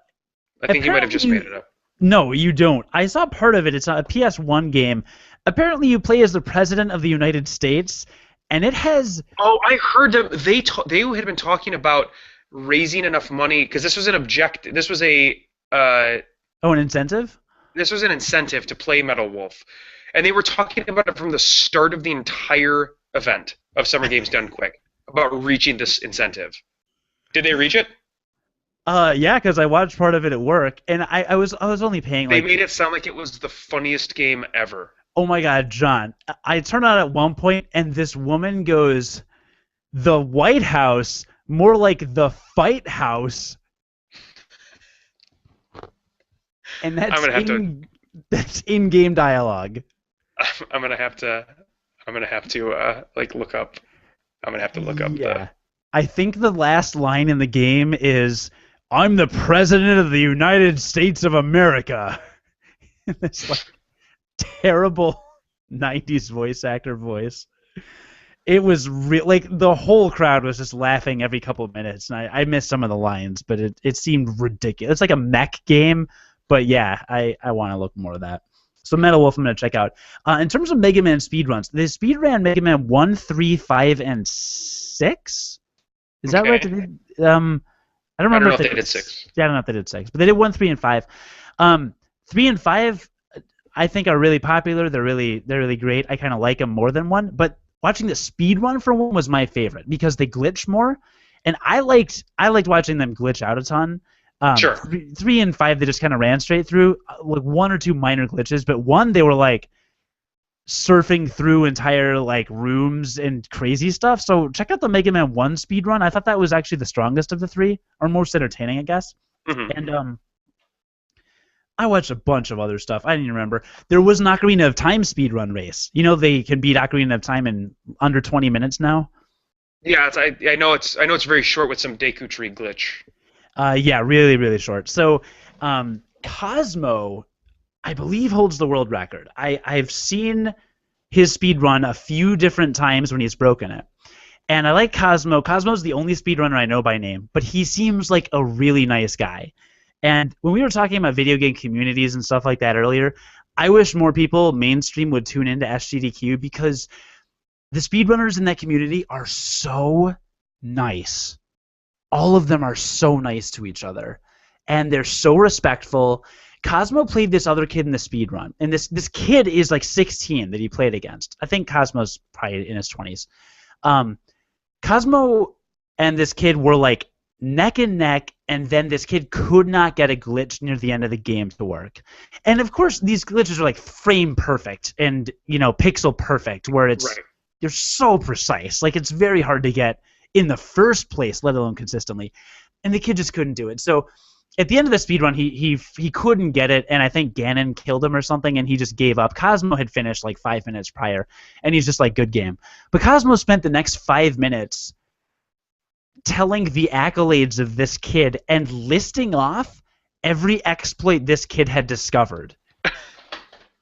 think you might have just made it up. No, you don't. I saw part of it. It's a PS1 game. Apparently, you play as the President of the United States, and it has... Oh, I heard them. They had been talking about raising enough money, because this was an objective. This was a... an incentive? This was an incentive to play Metal Wolf. And they were talking about it from the start of the entire event of Summer Games Done Quick, about reaching this incentive. Did they reach it? Yeah, because I watched part of it at work, and I was only paying They made it sound like it was the funniest game ever. Oh my god, John. I turned on at one point, and this woman goes, "The White House, more like the Fight House." And that's in-game dialogue. I'm gonna have to look up. I'm gonna have to look up. Yeah, I think the last line in the game is, "I'm the President of the United States of America." It's like terrible 90s voice actor voice. It was like the whole crowd was just laughing every couple of minutes, and I missed some of the lines, but it seemed ridiculous. It's like a mech game, but yeah, I want to look more of that. So Metal Wolf I'm going to check out. In terms of Mega Man speedruns, they speedran Mega Man 1, 3, 5, and 6? Is that right? I don't remember if they did 6. Yeah, I don't know if they did 6, but they did 1, 3, and 5. 3 and 5 I think are really popular. They're really great. I kind of like them more than 1, but watching the speedrun for 1 was my favorite because they glitch more, and I liked watching them glitch out a ton. Sure. 3 and 5 they just kind of ran straight through, like 1 or 2 minor glitches, but 1 they were like surfing through entire like rooms and crazy stuff. So check out the Mega Man 1 speedrun. I thought that was actually the strongest of the 3, or most entertaining, I guess. Mm-hmm. And I watched a bunch of other stuff. I didn't even remember. There was an Ocarina of Time speedrun race. You know they can beat Ocarina of Time in under 20 minutes now. Yeah, I know it's very short with some Deku Tree glitch. Yeah, really short. So Cosmo, I believe, holds the world record. I've seen his speed run a few different times when he's broken it. And I like Cosmo. Cosmo's the only speedrunner I know by name, but he seems like a really nice guy. And when we were talking about video game communities and stuff like that earlier, I wish more people mainstream would tune into SGDQ because the speedrunners in that community are so nice. All of them are so nice to each other, and they're so respectful. Cosmo played this other kid in the speed run, and this kid is like 16 that he played against. I think Cosmo's probably in his 20s. Cosmo and this kid were like neck and neck, and then this kid could not get a glitch near the end of the game to work. And of course, these glitches are like frame perfect and pixel perfect, where they're so precise. Like it's very hard to get in the first place, let alone consistently. And the kid just couldn't do it. So at the end of the speedrun, he couldn't get it, and I think Ganon killed him or something, and he just gave up. Cosmo had finished like 5 minutes prior, and he's just like, good game. But Cosmo spent the next 5 minutes telling the accolades of this kid and listing off every exploit this kid had discovered.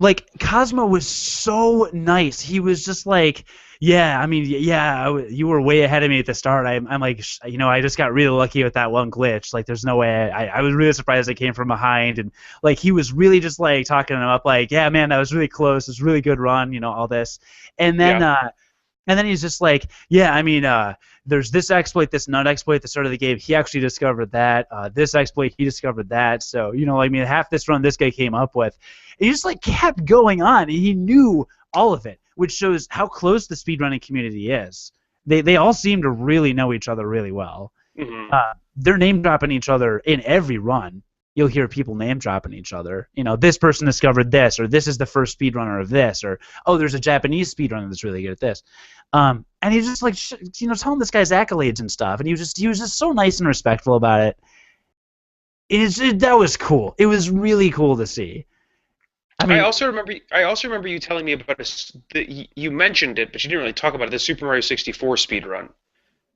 Like, Cosmo was so nice. He was just like, yeah, you were way ahead of me at the start. I'm like, I just got really lucky with that one glitch. Like, there's no way. I was really surprised I came from behind. And, like, he was really just, like, talking him up, like, yeah, man, that was really close. It was a really good run, all this. And then, and then he's just like, yeah, there's this exploit, this nut exploit at the start of the game. He actually discovered that. This exploit, he discovered that. So, half this run this guy came up with. And he just, like, kept going on. He knew all of it, which shows how close the speedrunning community is. They all seem to really know each other really well. Mm-hmm. They're name-dropping each other in every run. You'll hear people name-dropping each other. This person discovered this, or this is the first speedrunner of this, or, oh, there's a Japanese speedrunner that's really good at this. And he's just, like, telling this guy's accolades and stuff, and he was just so nice and respectful about it. That was cool. It was really cool to see. I also remember you telling me about you mentioned it, but you didn't really talk about it. The Super Mario 64 speedrun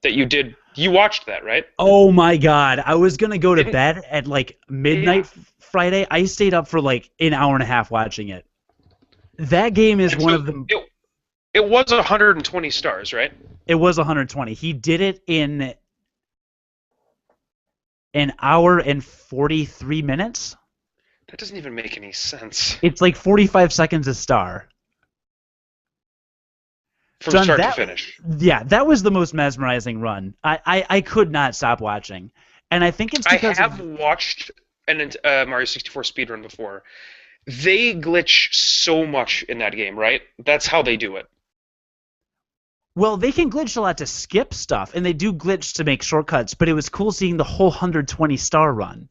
that you did. You watched that, right? Oh my God! I was gonna go to bed at like midnight Friday. I stayed up for like an hour and a half watching it. That game is one of the. It was 120 stars, right? It was 120. He did it in an hour and 43 minutes. That doesn't even make any sense. It's like 45 seconds a star. From start to finish. Yeah, that was the most mesmerizing run. I could not stop watching. And I think it's because... I have watched a Mario 64 speedrun before. They glitch so much in that game, right? That's how they do it. Well, they can glitch a lot to skip stuff, and they do glitch to make shortcuts, but it was cool seeing the whole 120-star run.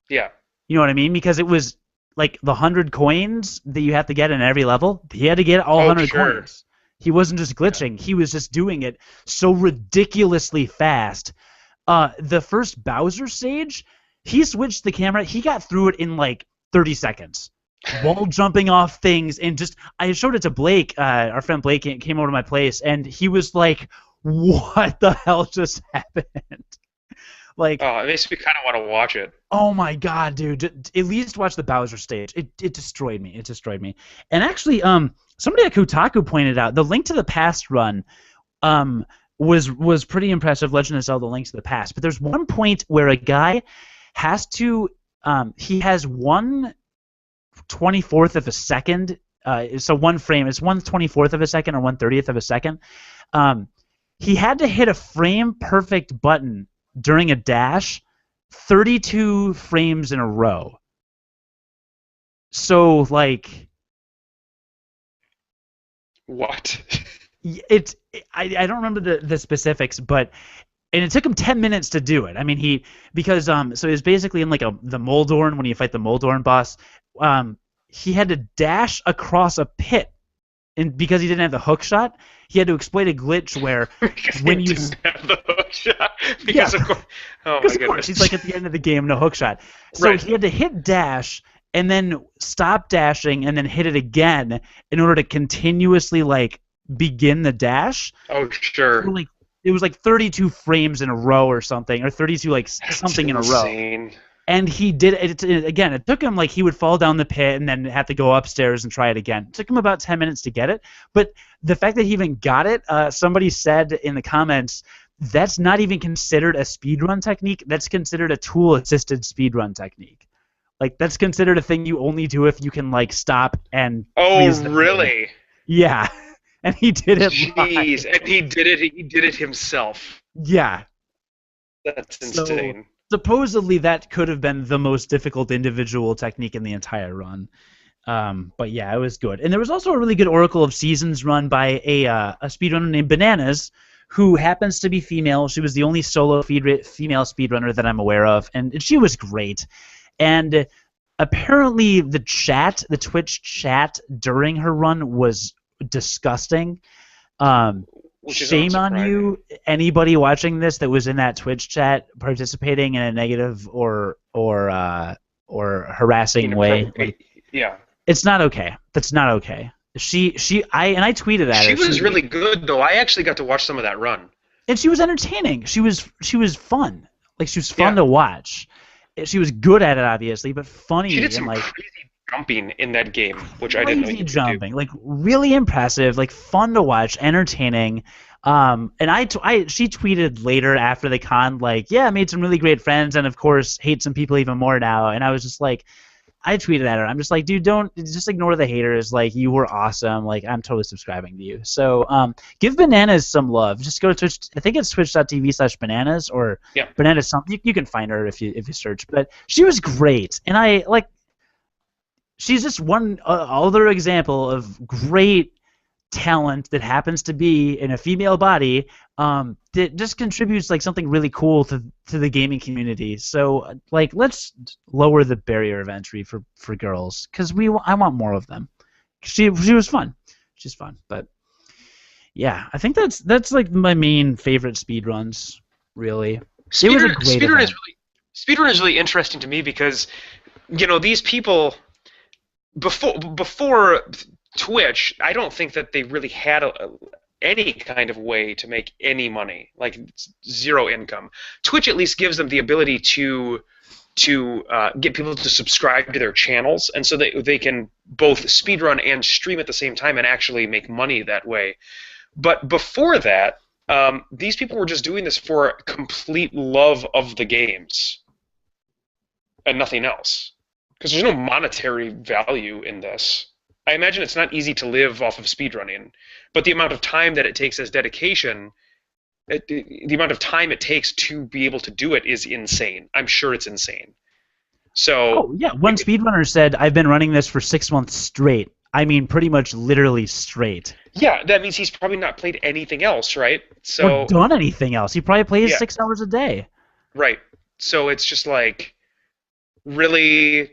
Yeah. You know what I mean? Because it was like the 100 coins that you have to get in every level. He had to get all 100 coins. He wasn't just glitching. Yeah. He was just doing it so ridiculously fast. The first Bowser stage, he switched the camera. He got through it in like 30 seconds. Wall jumping off things. And I showed it to Blake. Our friend Blake came over to my place, and he was like, what the hell just happened? Like, it makes me kind of want to watch it. Oh my God, dude! At least watch the Bowser stage. It destroyed me. It destroyed me. And actually, somebody at Kotaku pointed out the Link to the Past run, was pretty impressive. Legend of Zelda: Link to the Past. But there's one point where a guy has to, he has 1/24th of a second. So one frame is 1/24th of a second or 1/30th of a second. He had to hit a frame perfect button during a dash 32 frames in a row. So, like... What? I don't remember the specifics, but... And it took him 10 minutes to do it. I mean, because so he was basically in like the Moldorn, when you fight the Moldorn boss, he had to dash across a pit. And because he didn't have the hook shot, he had to exploit a glitch where when you didn't have the hook shot. Because of course, he's like at the end of the game, no hook shot. So he had to hit dash and then stop dashing and then hit it again in order to continuously like begin the dash. Oh, sure. So, like, it was like 32 frames in a row or something, or 32 like something in a row. And he did it again. It took him like he would fall down the pit and then have to go upstairs and try it again. It took him about 10 minutes to get it. But the fact that he even got it, somebody said in the comments, that's not even considered a speedrun technique. That's considered a tool-assisted speedrun technique. Like, that's considered a thing you only do if you can like stop and. Oh, really? Yeah. And he did it. Jeez, and he did it himself. Yeah. That's So insane. supposedly that could have been the most difficult individual technique in the entire run. But yeah, it was good. And there was also a really good Oracle of Seasons run by a speedrunner named Bananas, who happens to be female. She was the only solo female speedrunner that I'm aware of, and she was great. And apparently the Twitch chat during her run was disgusting. Which is Shame on unsurprising. you, anybody watching this that was in that Twitch chat participating in a negative or harassing way. Like, Yeah. it's not okay. That's not okay. I tweeted at She her. was really good though. I actually got to watch some of that run. And she was entertaining. She was fun. Like, she was fun Yeah. to watch. She was good at it, obviously, but She did funny and some like crazy jumping in that game, which I didn't know crazy you could do. jumping, like really impressive, like fun to watch, entertaining. And she tweeted later after the con, like, yeah, I made some really great friends, and of course hate some people even more now. And I was just like, I tweeted at her. I'm just like, dude, don't just ignore the haters. Like, you were awesome. Like, I'm totally subscribing to you. So, give Bananas some love. Just go to Twitch. I think it's twitch.tv/bananas or Yeah. bananas something. You can find her if you search. But she was great, and I like. She's just one other example of great talent that happens to be in a female body, that just contributes like something really cool to the gaming community. So like, let's lower the barrier of entry for girls, because I want more of them. She was fun. She's fun. But yeah, I think that's like my main favorite speed runs. Really, it was a great Speedrun is event. really speedrun is really interesting to me because these people before Twitch, I don't think that they really had any kind of way to make any money, like zero income. Twitch at least gives them the ability to get people to subscribe to their channels, and so they can both speedrun and stream at the same time and actually make money that way. But before that, these people were just doing this for complete love of the games and nothing else. Because there's no monetary value in this. I imagine it's not easy to live off of speedrunning, but the amount of time that it takes as dedication, the amount of time it takes to be able to do it is insane. I'm sure it's insane. So, Oh yeah, one speedrunner said, "I've been running this for 6 months straight." I mean, pretty much literally straight. yeah, that means he's probably not played anything else, right? Or So, done anything else. He probably plays yeah, 6 hours a day. right. So it's just like really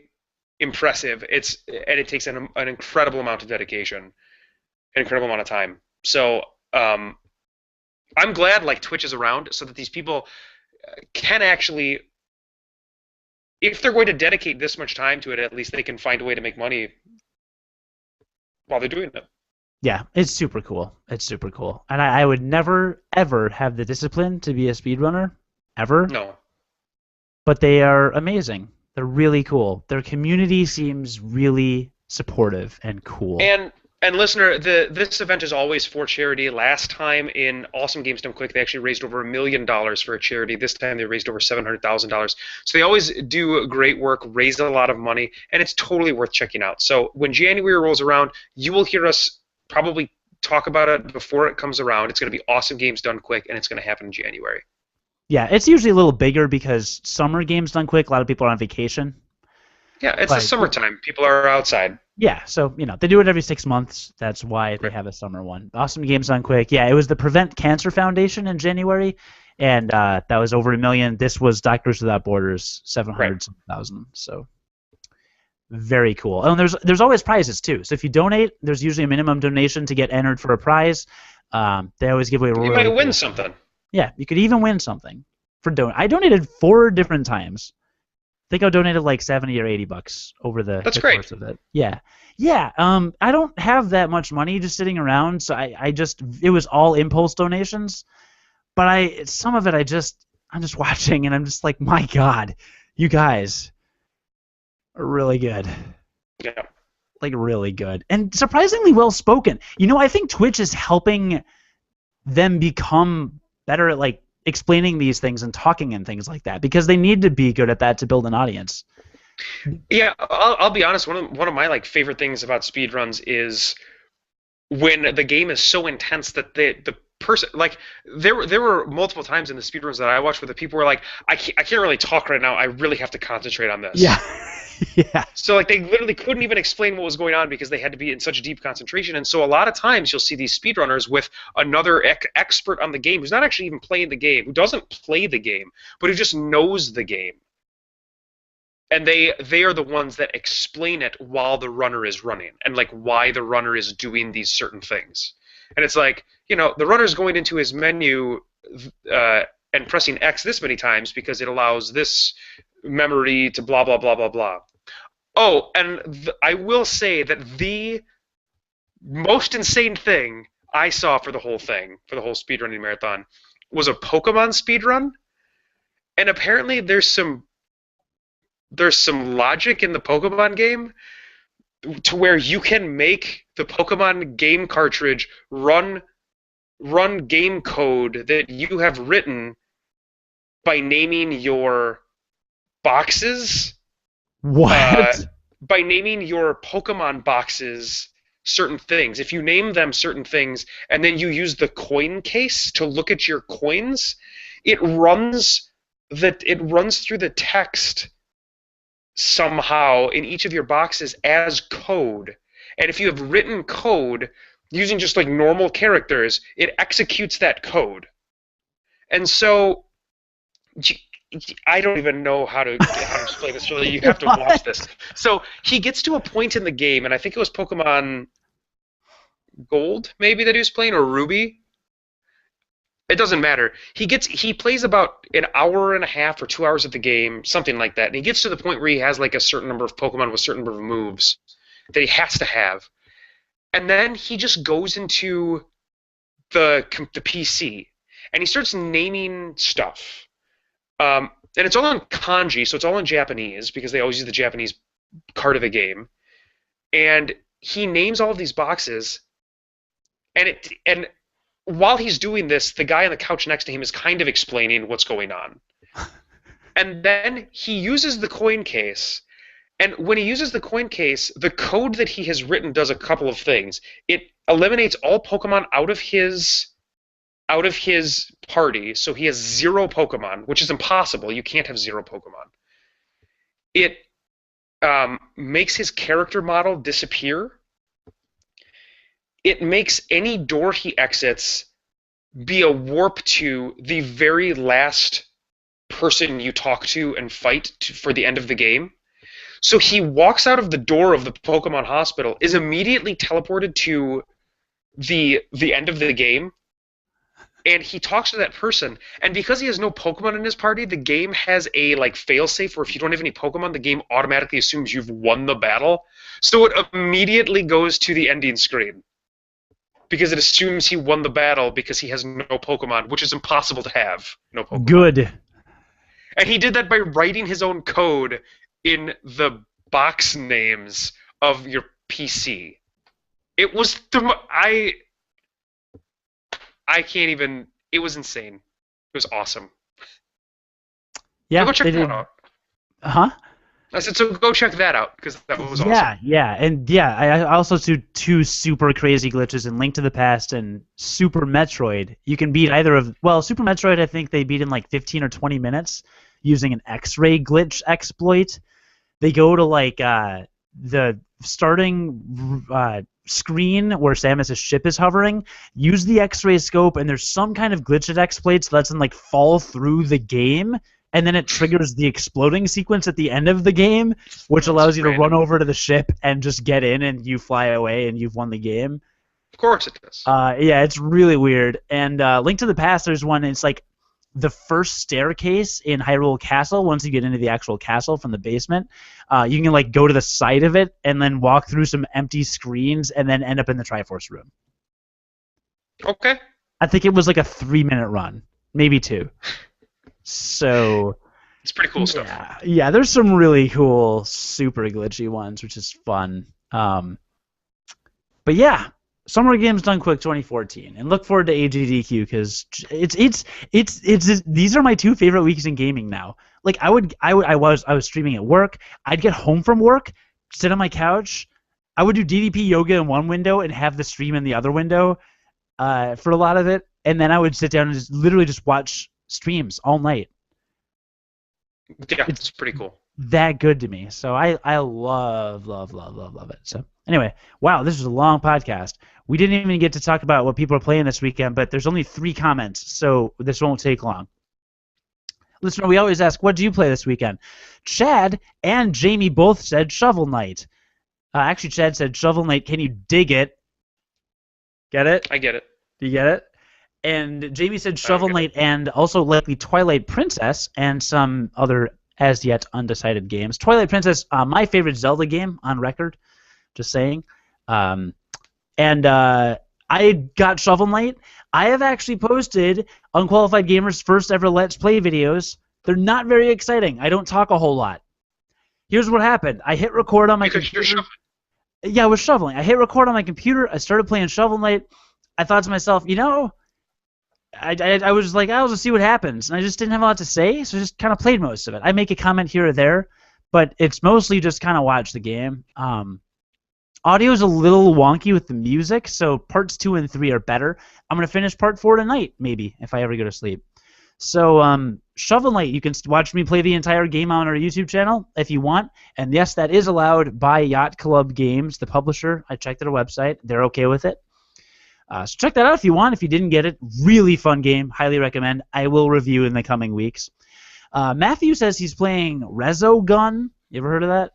impressive. And it takes an incredible amount of dedication, an incredible amount of time. So I'm glad like Twitch is around so that these people can actually, if they're going to dedicate this much time to it, at least they can find a way to make money while they're doing it. Yeah, it's super cool. It's super cool. And I would never, ever have the discipline to be a speedrunner, ever. No. But they are amazing. They're really cool. Their community seems really supportive and cool. And listener, this event is always for charity. Last time in Awesome Games Done Quick, they actually raised over $1 million for a charity. This time they raised over $700,000. So they always do great work, raise a lot of money, and it's totally worth checking out. So when January rolls around, you will hear us probably talk about it before it comes around. It's going to be Awesome Games Done Quick, and it's going to happen in January. Yeah, it's usually a little bigger because summer games done quick. A lot of people are on vacation. Yeah, it's the But summertime. People are outside. yeah, so they do it every 6 months. That's why they Right. have a summer one. Awesome Games Done Quick. Yeah, it was the Prevent Cancer Foundation in January, and that was over $1 million. This was Doctors Without Borders, Right. 700,000. So very cool. Oh, and there's always prizes too. So if you donate, there's usually a minimum donation to get entered for a prize. They always give away You really might win cool something. Yeah, you could even win something for I donated 4 different times. I think I donated like 70 or 80 bucks over That's the great. course of it. Yeah. Yeah. I don't have that much money just sitting around, so I just it was all impulse donations. But some of it I'm just watching and I'm just like, my God, you guys are really good. Yeah. Like really good. And surprisingly well spoken. I think Twitch is helping them become better at like explaining these things and talking and things like that, because they need to be good at that to build an audience. Yeah, I'll be honest. One of my like favorite things about speedruns is when the game is so intense that the person. Like there were multiple times in the speedruns that I watched where the people were like, I can't really talk right now. I really have to concentrate on this. Yeah. Yeah. So like they literally couldn't even explain what was going on because they had to be in such deep concentration. And so a lot of times you'll see these speedrunners with another expert on the game who's not actually even playing the game, who doesn't play the game, but who just knows the game. And they are the ones that explain it while the runner is running and like why the runner is doing these certain things. And it's like, you know, the runner's going into his menu and pressing X this many times because it allows this memory to blah, blah, blah, blah, blah. Oh, and I will say that the most insane thing I saw for the whole thing, for the whole speedrunning marathon, was a Pokemon speedrun. And apparently there's some logic in the Pokemon game to where you can make the Pokemon game cartridge run game code that you have written by naming your boxes. What? By naming your Pokemon boxes certain things. If you name them certain things and then you use the coin case to look at your coins, it runs through the text somehow in each of your boxes as code. And if you have written code using just like normal characters, it executes that code. And so I don't even know how to explain this. Really, you have to watch this. So he gets to a point in the game, and I think it was Pokemon Gold, maybe, that he was playing, or Ruby. It doesn't matter. He plays about an hour and a half or 2 hours of the game, something like that, and he gets to the point where he has like a certain number of Pokemon with a certain number of moves that he has to have, and then he just goes into the PC and he starts naming stuff. And it's all in kanji, so it's all in Japanese because they always use the Japanese part of the game. And he names all of these boxes, and while he's doing this, the guy on the couch next to him is kind of explaining what's going on. And then he uses the coin case, and when he uses the coin case, the code that he has written does a couple of things. It eliminates all Pokemon out of his party, so he has 0 Pokemon, which is impossible. You can't have 0 Pokemon. It makes his character model disappear. It makes any door he exits be a warp to the very last person you talk to and fight for the end of the game. So he walks out of the door of the Pokemon hospital, is immediately teleported to the end of the game, and he talks to that person, and because he has no Pokemon in his party, the game has a like failsafe where if you don't have any Pokemon, the game automatically assumes you've won the battle. So it immediately goes to the ending screen because it assumes he won the battle because he has no Pokemon, which is impossible to have no Pokemon. Good. And he did that by writing his own code in the box names of your PC. It was I can't even. It was insane. It was awesome. Yeah. Go check that out. Huh? I said, so go check that out because that was awesome. Yeah, and yeah, I also do 2 super crazy glitches in Link to the Past and Super Metroid. You can beat either of. Well, Super Metroid, I think they beat in like 15 or 20 minutes using an X-ray glitch exploit. They go to like the starting screen where Samus's ship is hovering, use the X-ray scope, and there's some kind of glitch that exploits that lets them like fall through the game, and then it triggers the exploding sequence at the end of the game, which allows you to run over to the ship and just get in, and you fly away, and you've won the game. Of course it does. Yeah, it's really weird. And Link to the Past, there's one. It's like the first staircase in Hyrule Castle. Once you get into the actual castle from the basement, you can like go to the side of it and then walk through some empty screens and then end up in the Triforce room. Okay. I think it was like a 3-minute run, maybe 2. So it's pretty cool stuff. Yeah, there's some really cool, super glitchy ones, which is fun. But yeah, Summer Games Done Quick 2014, and look forward to SGDQ because it's these are my 2 favorite weeks in gaming now. Like I was streaming at work. I'd get home from work, sit on my couch. I would do DDP yoga in one window and have the stream in the other window for a lot of it. and then I would sit down and literally just watch streams all night. Yeah, it's pretty cool. That good to me. So I love it. So anyway, wow, this was a long podcast. We didn't even get to talk about what people are playing this weekend, but there's only 3 comments, so this won't take long. Listener, we always ask, what do you play this weekend? Chad and Jamie both said Shovel Knight. Actually, Chad said Shovel Knight, can you dig it? Get it? I get it. Do you get it? And Jamie said Shovel Knight and also likely Twilight Princess and some other as yet undecided games. Twilight Princess, my favorite Zelda game on record, just saying. And I got Shovel Knight. I have actually posted Unqualified Gamer's first ever Let's Play videos. They're not very exciting. I don't talk a whole lot. Here's what happened. I hit record on my computer. Yeah, I was shoveling. I hit record on my computer. I started playing Shovel Knight. I thought to myself, you know, I was like, I'll just see what happens. And I just didn't have a lot to say, so I just kind of played most of it. I make a comment here or there, but it's mostly just kind of watch the game. Audio is a little wonky with the music, so parts 2 and 3 are better. I'm going to finish part 4 tonight, maybe, if I ever go to sleep. So, Shovel Knight, you can watch me play the entire game on our YouTube channel if you want. And yes, that is allowed by Yacht Club Games, the publisher. I checked their website. They're okay with it. So check that out if you want. If you didn't get it, really fun game. Highly recommend. I will review in the coming weeks. Matthew says he's playing Resogun. You ever heard of that?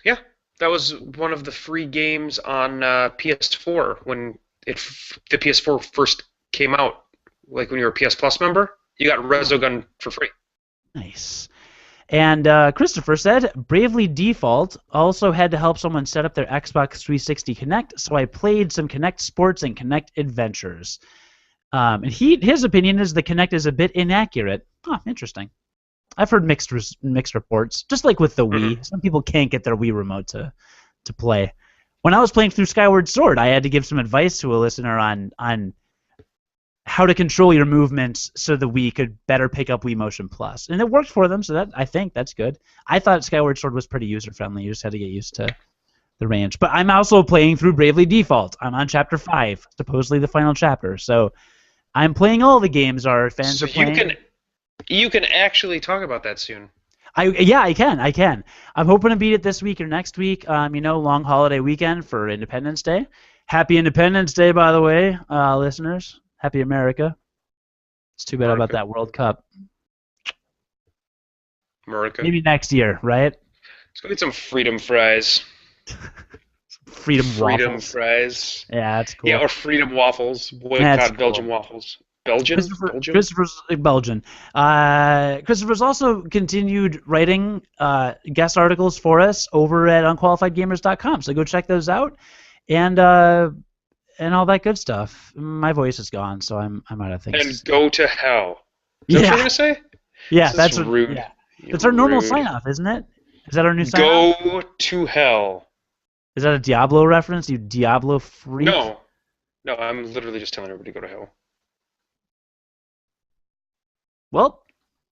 Yeah, that was one of the free games on PS4 when the PS4 first came out. Like when you were a PS Plus member, you got Resogun for free. Nice. And Christopher said, Bravely Default also had to help someone set up their Xbox 360 Kinect, so I played some Kinect Sports and Kinect Adventures. And his opinion is the Kinect is a bit inaccurate. Huh, interesting. I've heard mixed reports, just like with the Wii. Some people can't get their Wii remote to play. When I was playing through Skyward Sword, I had to give some advice to a listener on how to control your movements so the Wii could better pick up Wii Motion Plus. And it worked for them, so I think that's good. I thought Skyward Sword was pretty user-friendly. You just had to get used to the range. But I'm also playing through Bravely Default. I'm on Chapter 5, supposedly the final chapter. So I'm playing all the games our fans are playing. You can actually talk about that soon. Yeah, I can. I'm hoping to beat it this week or next week. Long holiday weekend for Independence Day. Happy Independence Day, by the way, listeners. Happy America. It's too bad about that World Cup. America. Maybe next year, right? Let's go get some freedom fries. Freedom waffles. Fries. Yeah, that's cool. Yeah, or freedom waffles. Boycott cool. Belgian waffles. Belgian? Christopher's Belgian. Christopher's also continued writing guest articles for us over at unqualifiedgamers.com. So go check those out. And all that good stuff. My voice is gone, so I'm out of things. And go to hell. Is that what you're going to say? Yeah, that's rude. Yeah. That's our normal sign-off, isn't it? Is that our new sign-off? Go to hell. Is that a Diablo reference, you Diablo freak? No, I'm literally just telling everybody to go to hell. Well,